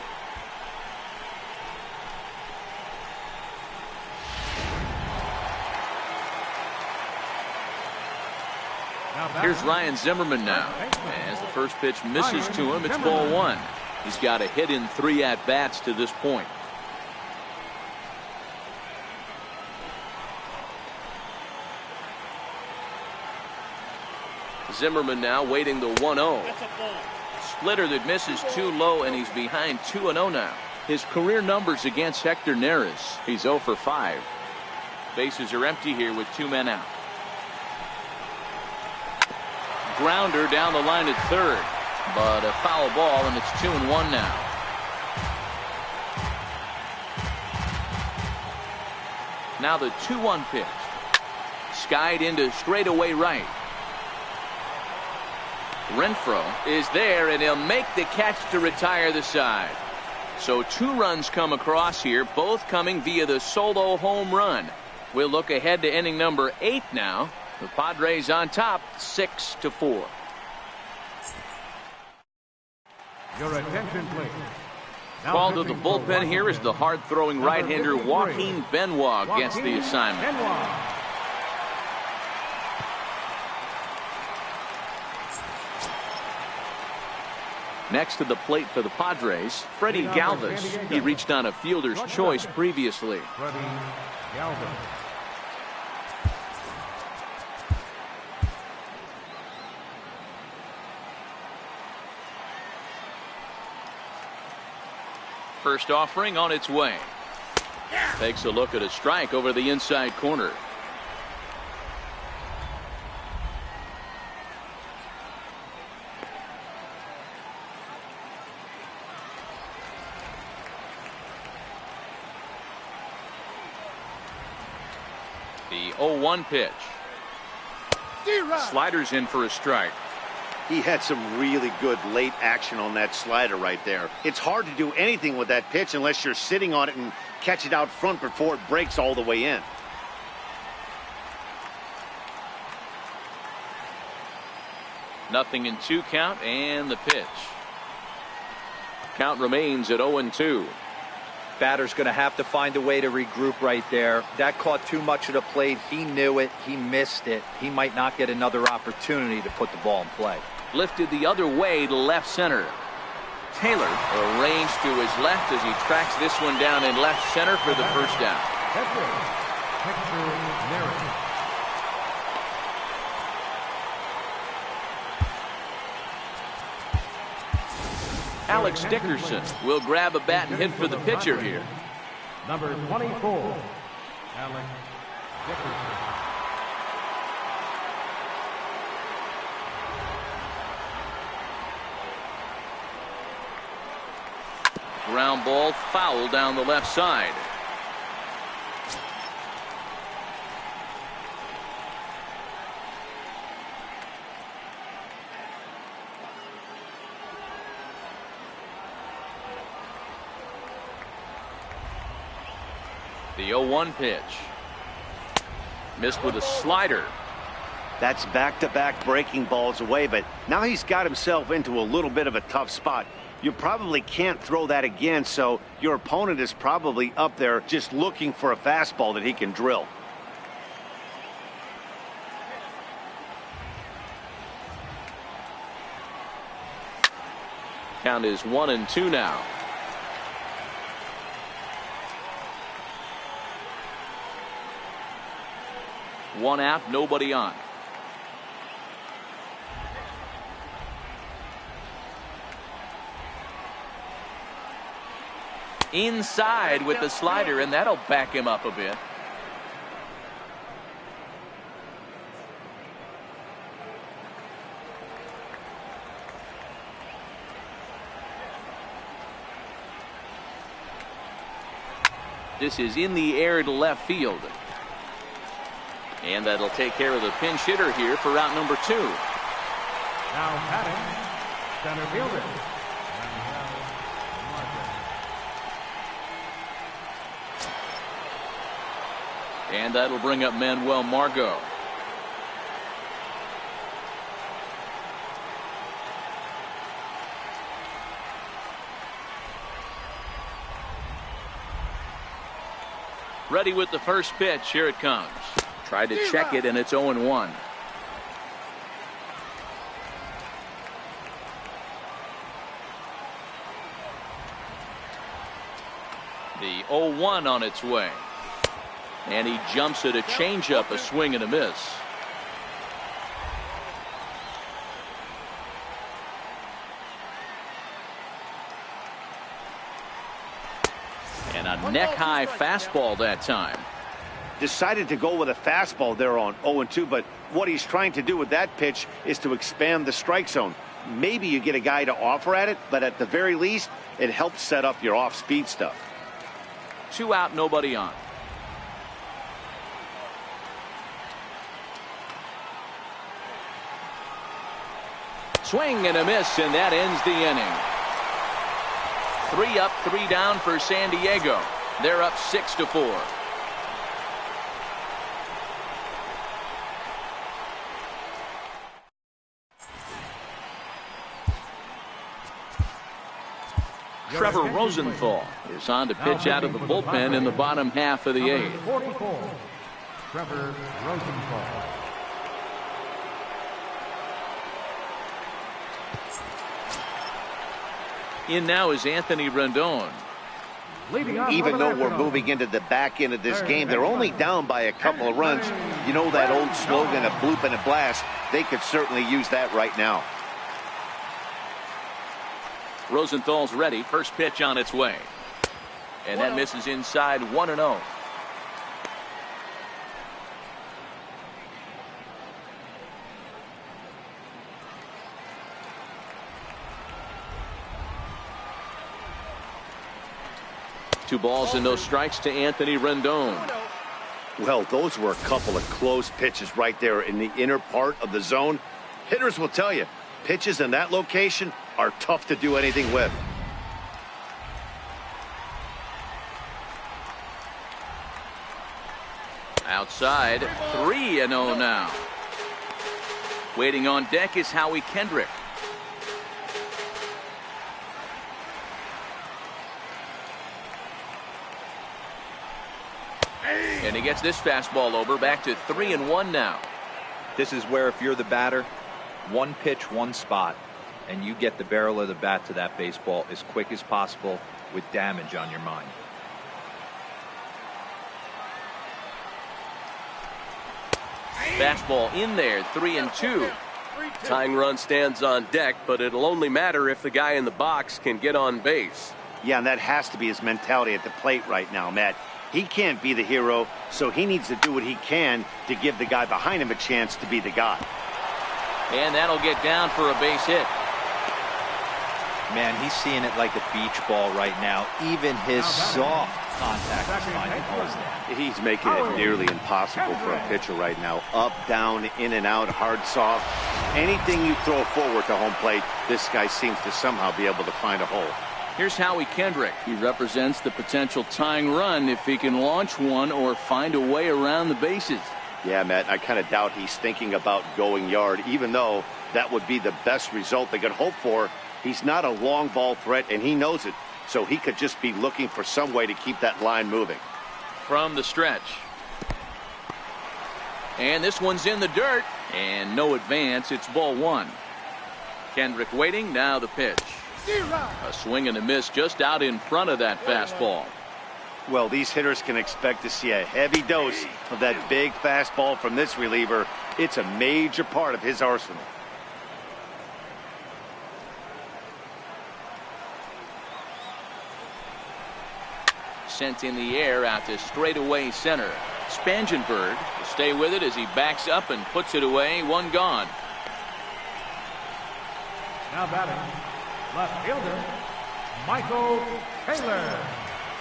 Here's Ryan Zimmerman now. As the first pitch misses to him, it's ball 1. He's got a hit in 3 at-bats to this point. Zimmerman now waiting the 1-0. Splitter that misses too low, and he's behind 2-0 now. His career numbers against Hector Neris, he's 0 for 5. Bases are empty here with 2 men out. Grounder down the line at third, but a foul ball, and it's 2-1 now. Now the 2-1 pitch. Skied into straightaway right. Renfroe is there, and he'll make the catch to retire the side. So 2 runs come across here, both coming via the solo home run. We'll look ahead to inning number 8 now. The Padres on top, 6-4. Your attention, please. Called to the bullpen here is the hard-throwing right-hander Joaquin Benoit gets the assignment. Next to the plate for the Padres, Freddie Galvis. He reached on a fielder's choice previously. Freddie Galvis. First offering on its way. Takes a look at a strike over the inside corner. The 0-1 pitch. Sliders in for a strike. He had some really good late action on that slider right there. It's hard to do anything with that pitch unless you're sitting on it and catch it out front before it breaks all the way in. Nothing in 2 count, and the pitch. Count remains at 0-2. Batter's going to have to find a way to regroup right there. That caught too much of the plate. He knew it. He missed it. He might not get another opportunity to put the ball in play. Lifted the other way to left center. Taylor arranged to his left as he tracks this one down in left center for the first down. Alex Dickerson will grab a bat and hit for the pitcher here. Number 24, Alex Dickerson. Ground ball foul down the left side. The 0-1 pitch. Missed with a slider. That's back-to-back breaking balls away, but now he's got himself into a little bit of a tough spot. You probably can't throw that again, so your opponent is probably up there just looking for a fastball that he can drill. Count is 1-2 now. One out, nobody on. Inside with the slider, and that'll back him up a bit. This is in the air to left field. And that'll take care of the pinch hitter here for route number 2. Now batting, center fielder. And that'll bring up Manuel Margot. Ready with the first pitch. Here it comes. Tried to check it, and it's 0-1. The 0-1 on its way. And he jumps at a changeup, a swing and a miss. neck-high fastball that time. Decided to go with a fastball there on 0-2, but what he's trying to do with that pitch is to expand the strike zone. Maybe you get a guy to offer at it, but at the very least, it helps set up your off-speed stuff. 2 out, nobody on. Swing and a miss, and that ends the inning. 3 up, 3 down for San Diego. They're up 6-4. Trevor Rosenthal is on to pitch out of the bullpen in the bottom half of the 8th. 44, Trevor Rosenthal. In now is Anthony Rendon. Even though we're moving into the back end of this game, they're only down by a couple of runs. You know that old slogan, a bloop and a blast? They could certainly use that right now. Rosenthal's ready. First pitch on its way. And that misses inside, 1-0. Two balls and no strikes to Anthony Rendon. Well, those were a couple of close pitches right there in the inner part of the zone. Hitters will tell you, pitches in that location are tough to do anything with. Outside, 3-0 now. Waiting on deck is Howie Kendrick. And he gets this fastball over, back to 3-1 now. This is where if you're the batter, one pitch, one spot, and you get the barrel of the bat to that baseball as quick as possible with damage on your mind. Fastball in there, 3-2. Tying run stands on deck, but it'll only matter if the guy in the box can get on base. Yeah, and that has to be his mentality at the plate right now, Matt. He can't be the hero, so he needs to do what he can to give the guy behind him a chance to be the guy. And that'll get down for a base hit. Man, he's seeing it like a beach ball right now. Even his soft contact is finding holes there. He's making it nearly impossible for a pitcher right now. Up, down, in and out, hard, soft. Anything you throw forward to home plate, this guy seems to somehow be able to find a hole. Here's Howie Kendrick. He represents the potential tying run if he can launch one or find a way around the bases. Yeah, Matt, I kind of doubt he's thinking about going yard, even though that would be the best result they could hope for. He's not a long ball threat, and he knows it, so he could just be looking for some way to keep that line moving. From the stretch. And this one's in the dirt, and no advance. It's ball 1. Kendrick waiting, now the pitch. A swing and a miss just out in front of that fastball. Well, these hitters can expect to see a heavy dose of that big fastball from this reliever. It's a major part of his arsenal. Sent in the air out to straightaway center. Spangenberg will stay with it as he backs up and puts it away. One gone. Now batting, left fielder, Michael Taylor.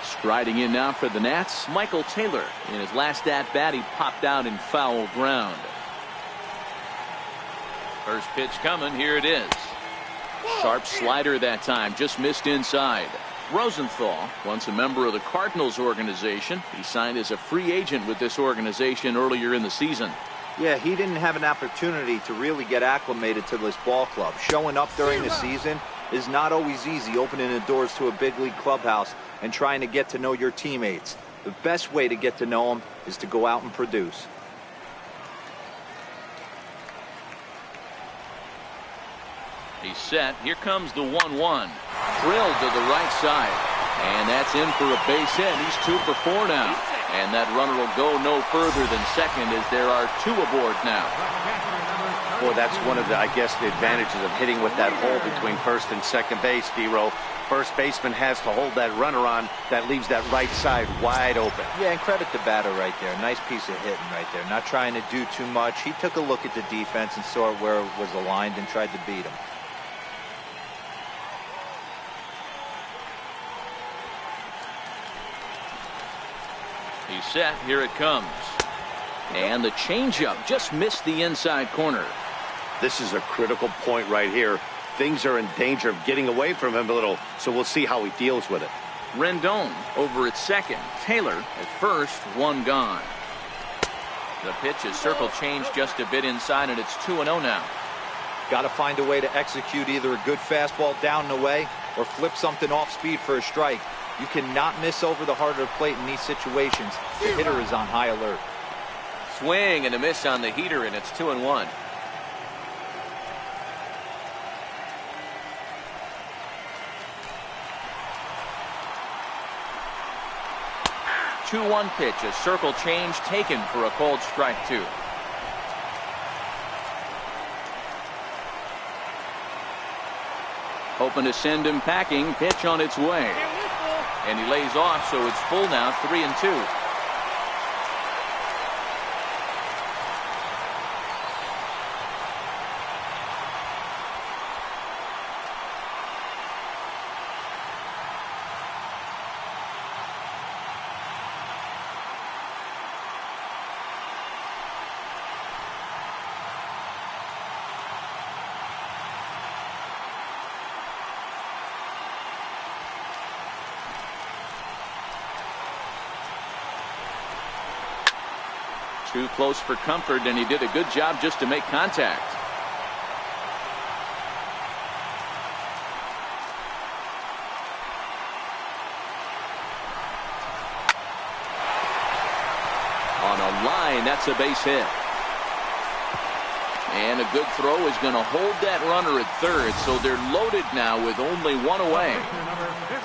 Striding in now for the Nats, Michael Taylor. In his last at-bat, he popped out in foul ground. First pitch coming, here it is. Sharp slider that time, just missed inside. Rosenthal, once a member of the Cardinals organization. He signed as a free agent with this organization earlier in the season. Yeah, he didn't have an opportunity to really get acclimated to this ball club. Showing up during the season is not always easy, opening the doors to a big league clubhouse and trying to get to know your teammates. The best way to get to know them is to go out and produce. He's set. Here comes the 1-1. Drilled to the right side. And that's in for a base hit. He's 2 for 4 now. And that runner will go no further than second as there are 2 aboard now. Left catcher, number Boy, that's one of the, I guess, the advantages of hitting with that hole between first and second base, D-Row. First baseman has to hold that runner on. That leaves that right side wide open. Yeah, and credit the batter right there. Nice piece of hitting right there. Not trying to do too much. He took a look at the defense and saw where it was aligned and tried to beat him. He's set. Here it comes. And the changeup just missed the inside corner. This is a critical point right here. Things are in danger of getting away from him a little, so we'll see how he deals with it. Rendon over at second. Taylor at first, one gone. The pitch is circle changed just a bit inside, and it's 2-0 now. Got to find a way to execute either a good fastball down and away or flip something off speed for a strike. You cannot miss over the heart of the plate in these situations. The hitter is on high alert. Swing and a miss on the heater, and it's 2-1. 2-1 pitch, a circle change taken for a called strike 2. Hoping to send him packing. Pitch on its way. And he lays off, so it's full now, 3-2. Too close for comfort, and he did a good job just to make contact. On a line, that's a base hit. And a good throw is going to hold that runner at third, so they're loaded now with only one away.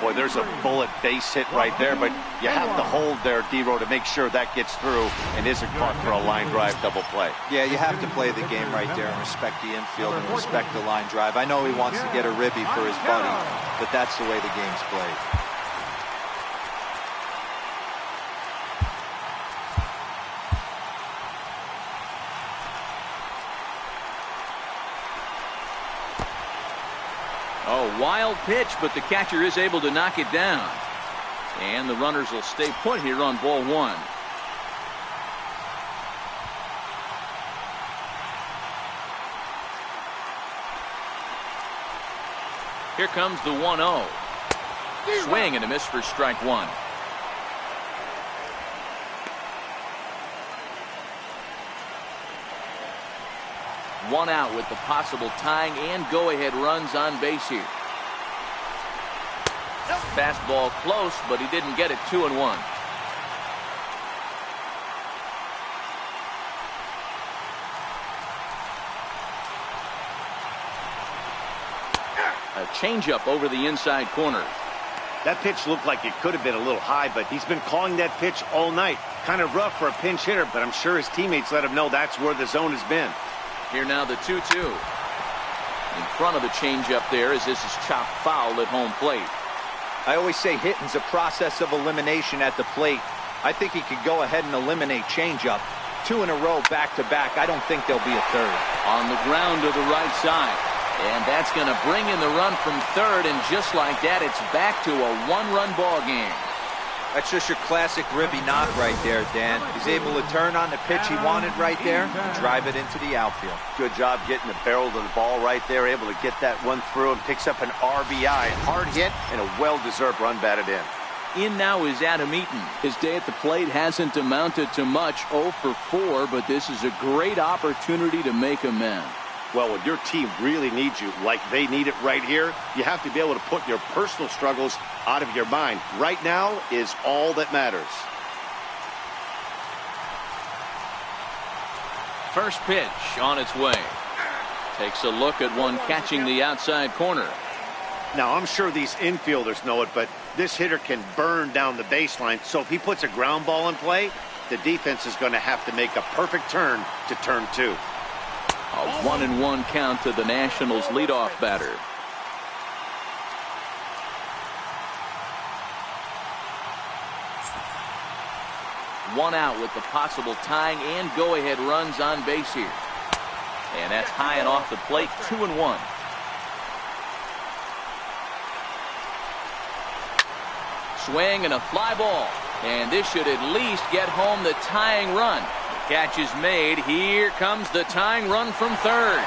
Boy, there's a bullet base hit right there, but you have to hold there, D-Row, to make sure that gets through and isn't caught for a line drive double play. Yeah, you have to play the game right there and respect the infield and respect the line drive. I know he wants to get a ribby for his buddy, but that's the way the game's played. Oh, wild pitch, but the catcher is able to knock it down. And the runners will stay put here on ball 1. Here comes the 1-0. Swing and a miss for strike 1. One out with the possible tying and go-ahead runs on base here. Fastball close, but he didn't get it. 2-1. A changeup over the inside corner. That pitch looked like it could have been a little high, but he's been calling that pitch all night. Kind of rough for a pinch hitter, but I'm sure his teammates let him know that's where the zone has been. Here now the 2-2. In front of the changeup there as this is chopped foul at home plate. I always say hitting's a process of elimination at the plate. I think he could go ahead and eliminate changeup. 2 in a row back-to-back. I don't think there'll be a third. On the ground to the right side. And that's going to bring in the run from third, and just like that, it's back to a one-run ball game. That's just your classic ribby knock right there, Dan. He's able to turn on the pitch he wanted right there and drive it into the outfield. Good job getting the barrel of the ball right there, able to get that one through and picks up an RBI. Hard hit and a well-deserved run batted in. In now is Adam Eaton. His day at the plate hasn't amounted to much, 0 for 4, but this is a great opportunity to make amends. Well, when your team really needs you, like they need it right here, you have to be able to put your personal struggles out of your mind. Right now is all that matters. First pitch on its way. Takes a look at one catching the outside corner. Now, I'm sure these infielders know it, but this hitter can burn down the baseline. So if he puts a ground ball in play, the defense is going to have to make a perfect turn to turn 2. A 1-1 count to the Nationals leadoff batter. One out with the possible tying and go-ahead runs on base here. And that's high and off the plate, 2-1. Swing and a fly ball. And this should at least get home the tying run. The catch is made. Here comes the tying run from third.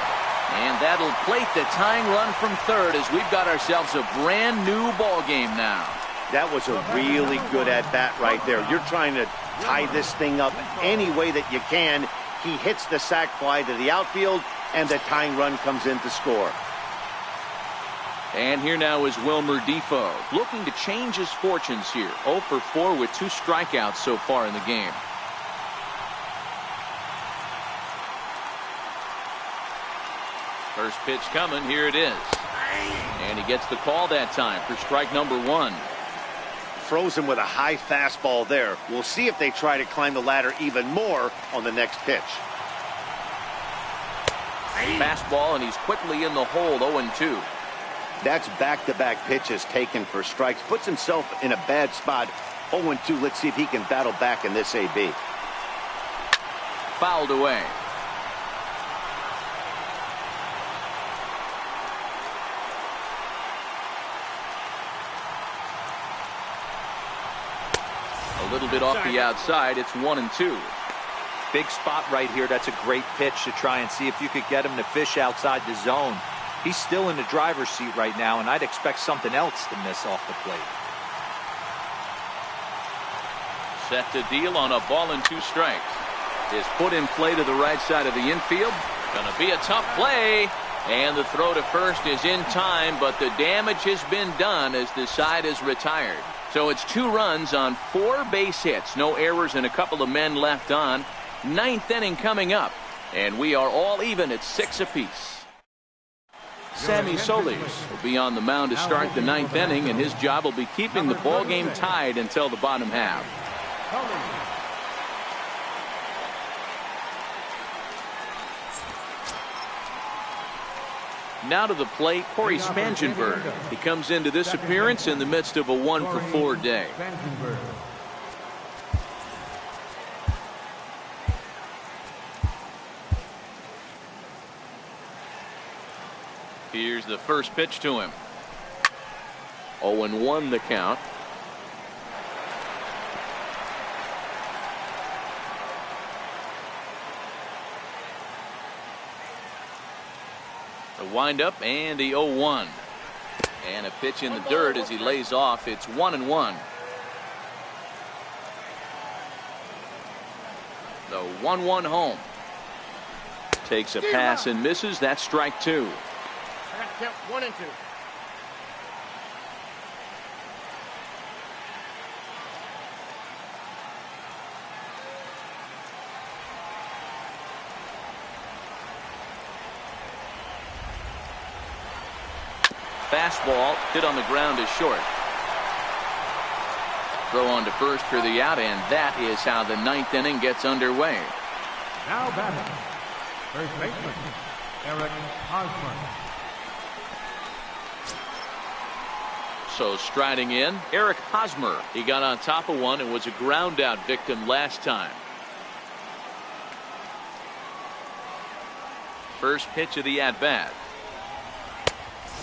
And that'll plate the tying run from third as we've got ourselves a brand new ball game now. That was a really good at-bat right there. You're trying to tie this thing up any way that you can. He hits the sac fly to the outfield, and the tying run comes in to score. And here now is Wilmer Defoe, looking to change his fortunes here. 0 for 4 with 2 strikeouts so far in the game. First pitch coming, here it is. And he gets the call that time for strike number 1. Froze him with a high fastball there. We'll see if they try to climb the ladder even more on the next pitch. Fastball, and he's quickly in the hole, 0-2. That's back-to-back pitches taken for strikes. Puts himself in a bad spot. 0-2. Let's see if he can battle back in this AB. Fouled away. A little bit off the outside. It's 1-2. Big spot right here. That's a great pitch to try and see if you could get him to fish outside the zone. He's still in the driver's seat right now, and I'd expect something else to miss off the plate. Set to deal on a ball and 2 strikes. Is put in play to the right side of the infield. Gonna be a tough play. And the throw to first is in time, but the damage has been done as the side is retired. So it's 2 runs on 4 base hits. No errors and a couple of men left on. 9th inning coming up. And we are all even at 6 apiece. Sammy Solis will be on the mound to start the 9th inning, and his job will be keeping the ball game tied until the bottom half. Now to the plate, Corey Spangenberg. He comes into this appearance in the midst of a 1 for 4 day. Here's the first pitch to him. 0-1 the count. The windup and the 0-1. And a pitch in the dirt as he lays off. It's 1-1. The 1-1 home. Takes a pass and misses. That's strike 2. 1-2. Fastball hit on the ground is short. Throw on to first for the out, and that is how the 9th inning gets underway. Now batting, first baseman, Eric Hosmer. So striding in, Eric Hosmer. He got on top of one and was a ground out victim last time. First pitch of the at bat.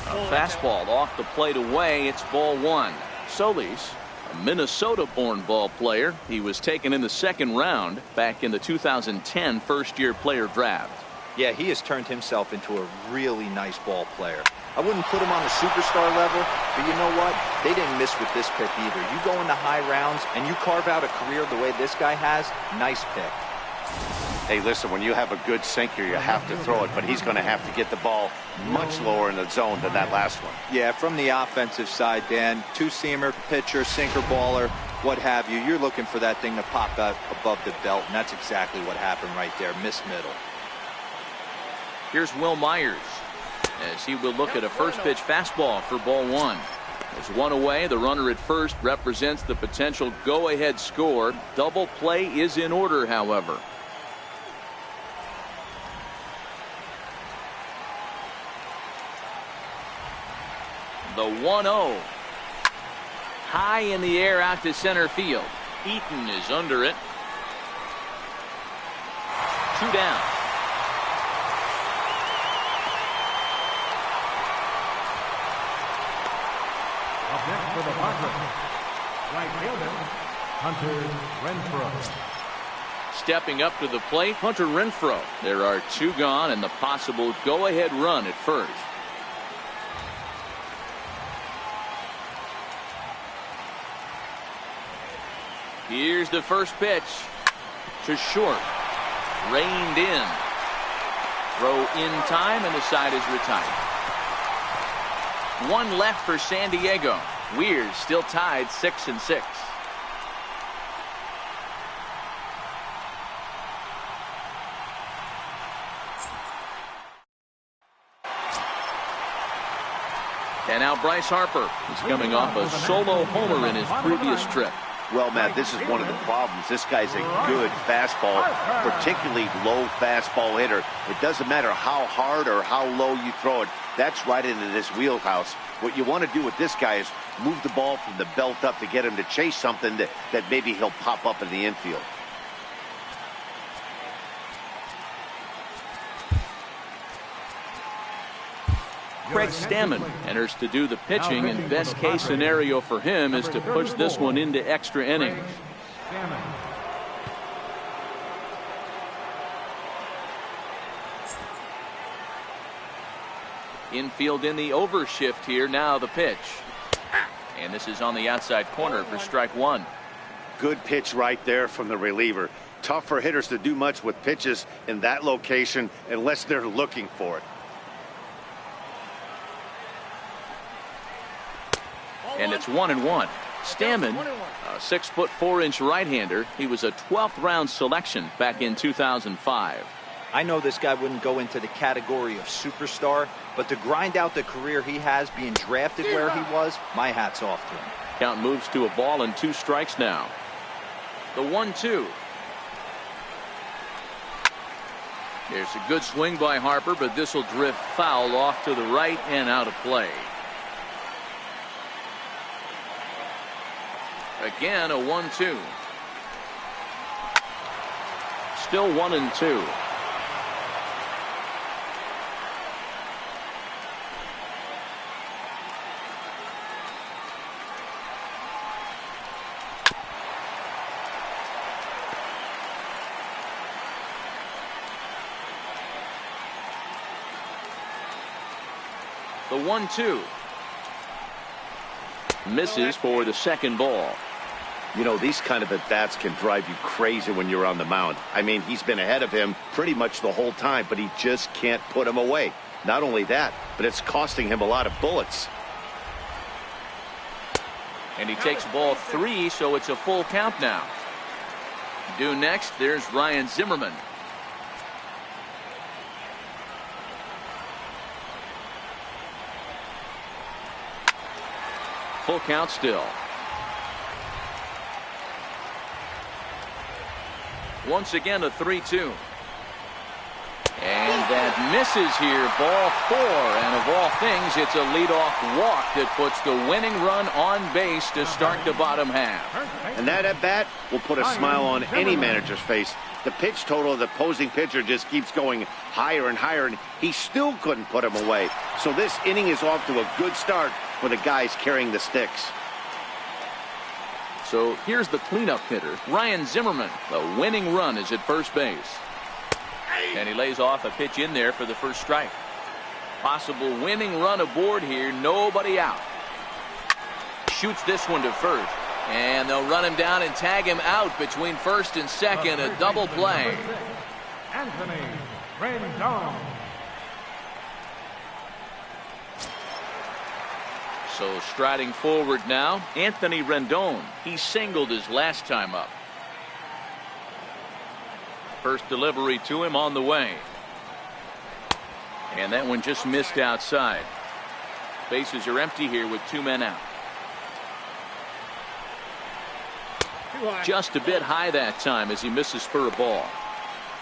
A fastball off the plate away. It's ball 1. Solis, a Minnesota-born ball player. He was taken in the 2nd round back in the 2010 first-year player draft. Yeah, he has turned himself into a really nice ball player. I wouldn't put him on the superstar level, but you know what? They didn't miss with this pick either. You go into high rounds and you carve out a career the way this guy has, nice pick. Hey, listen, when you have a good sinker, you have to throw it, but he's going to have to get the ball much lower in the zone than that last one. Yeah, from the offensive side, Dan, 2-seamer, pitcher, sinker, baller, what have you, you're looking for that thing to pop out above the belt, and that's exactly what happened right there, miss middle. Here's Will Myers as he will look at a first pitch fastball for ball 1. There's one away. The runner at first represents the potential go-ahead score. Double play is in order, however. The 1-0. High in the air out to center field. Eaton is under it. 2 down. Up next for the Padres, right fielder, Hunter Renfroe. Stepping up to the plate, Hunter Renfroe. There are 2 gone and the possible go-ahead run at first. Here's the first pitch. To short. Reined in. Throw in time and the side is retired. 1 left for San Diego. Weird still tied 6-6. And now Bryce Harper is coming off a solo homer in his previous trip. Well, Matt, this is one of the problems. This guy's a good fastball, particularly low fastball hitter. It doesn't matter how hard or how low you throw it. That's right into this wheelhouse. What you want to do with this guy is move the ball from the belt up to get him to chase something that maybe he'll pop up in the infield. Craig Stammen enters to do the pitching, and best case scenario for him is to push this one into extra innings. Infield in the overshift here. Now the pitch. And this is on the outside corner for strike 1. Good pitch right there from the reliever. Tough for hitters to do much with pitches in that location unless they're looking for it. And it's 1-1. Stammen, a 6'4" right-hander. He was a 12th round selection back in 2005. I know this guy wouldn't go into the category of superstar, but to grind out the career he has being drafted where he was, my hat's off to him. Count moves to a ball and 2 strikes now. The 1-2. There's a good swing by Harper, but this will drift foul off to the right and out of play. Again, a 1-2. Still 1-2. The 1-2. Misses for the second ball. You know, these kind of at-bats can drive you crazy when you're on the mound. I mean, he's been ahead of him pretty much the whole time, but he just can't put him away. Not only that, but it's costing him a lot of bullets. And he takes ball 3, so it's a full count now. Due next, there's Ryan Zimmerman. Full count still. Once again, a 3-2. And that misses here. Ball 4. And of all things, it's a leadoff walk that puts the winning run on base to start the bottom half. And that at-bat will put a smile on any manager's face. The pitch total of the opposing pitcher just keeps going higher and higher, and he still couldn't put him away. So this inning is off to a good start for the guys carrying the sticks. So here's the cleanup hitter, Ryan Zimmerman. The winning run is at first base. And he lays off a pitch in there for the first strike. Possible winning run aboard here. Nobody out. Shoots this one to first. And they'll run him down and tag him out between first and second. A double play. Anthony Rendon. So striding forward now, Anthony Rendon. He singled his last time up. First delivery to him on the way. And that one just missed outside. Bases are empty here with 2 men out. Just a bit high that time as he misses for a ball.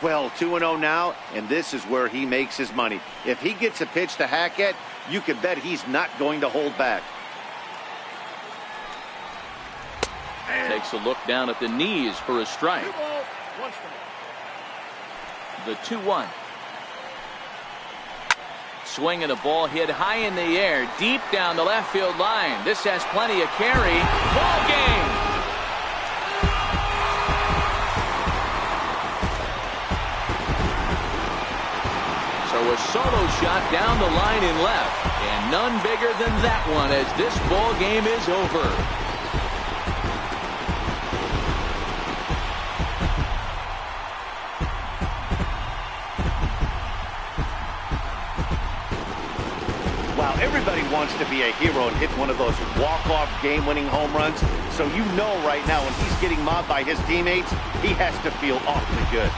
Well, 2-0 now, and this is where he makes his money. If he gets a pitch to hack at, you can bet he's not going to hold back. Takes a look down at the knees for a strike. The 2-1. Swing and a ball hit high in the air, deep down the left field line. This has plenty of carry. Ball game. So a solo shot down the line in left, and none bigger than that one as this ball game is over. Wow, everybody wants to be a hero and hit one of those walk-off game-winning home runs. So you know right now when he's getting mobbed by his teammates, he has to feel awfully good.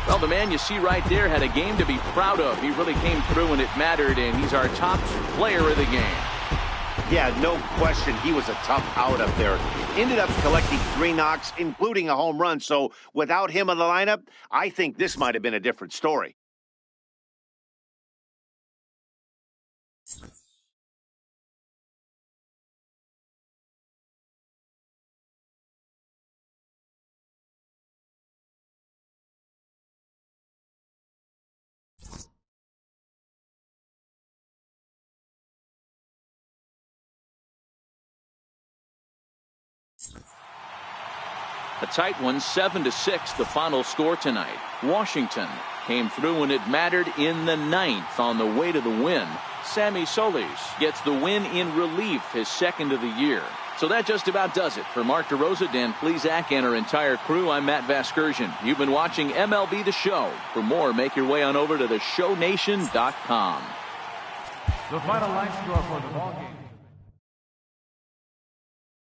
Well, the man you see right there had a game to be proud of. He really came through when it mattered, and he's our top player of the game. Yeah, no question, he was a tough out up there. Ended up collecting 3 knocks, including a home run. So without him in the lineup, I think this might have been a different story. A tight one, 7-6, the final score tonight. Washington came through when it mattered in the 9th on the way to the win. Sammy Solis gets the win in relief, his 2nd of the year. So that just about does it. For Mark DeRosa, Dan Plesac, and our entire crew, I'm Matt Vasgersian. You've been watching MLB The Show. For more, make your way on over to theshownation.com. The final line score for the ballgame.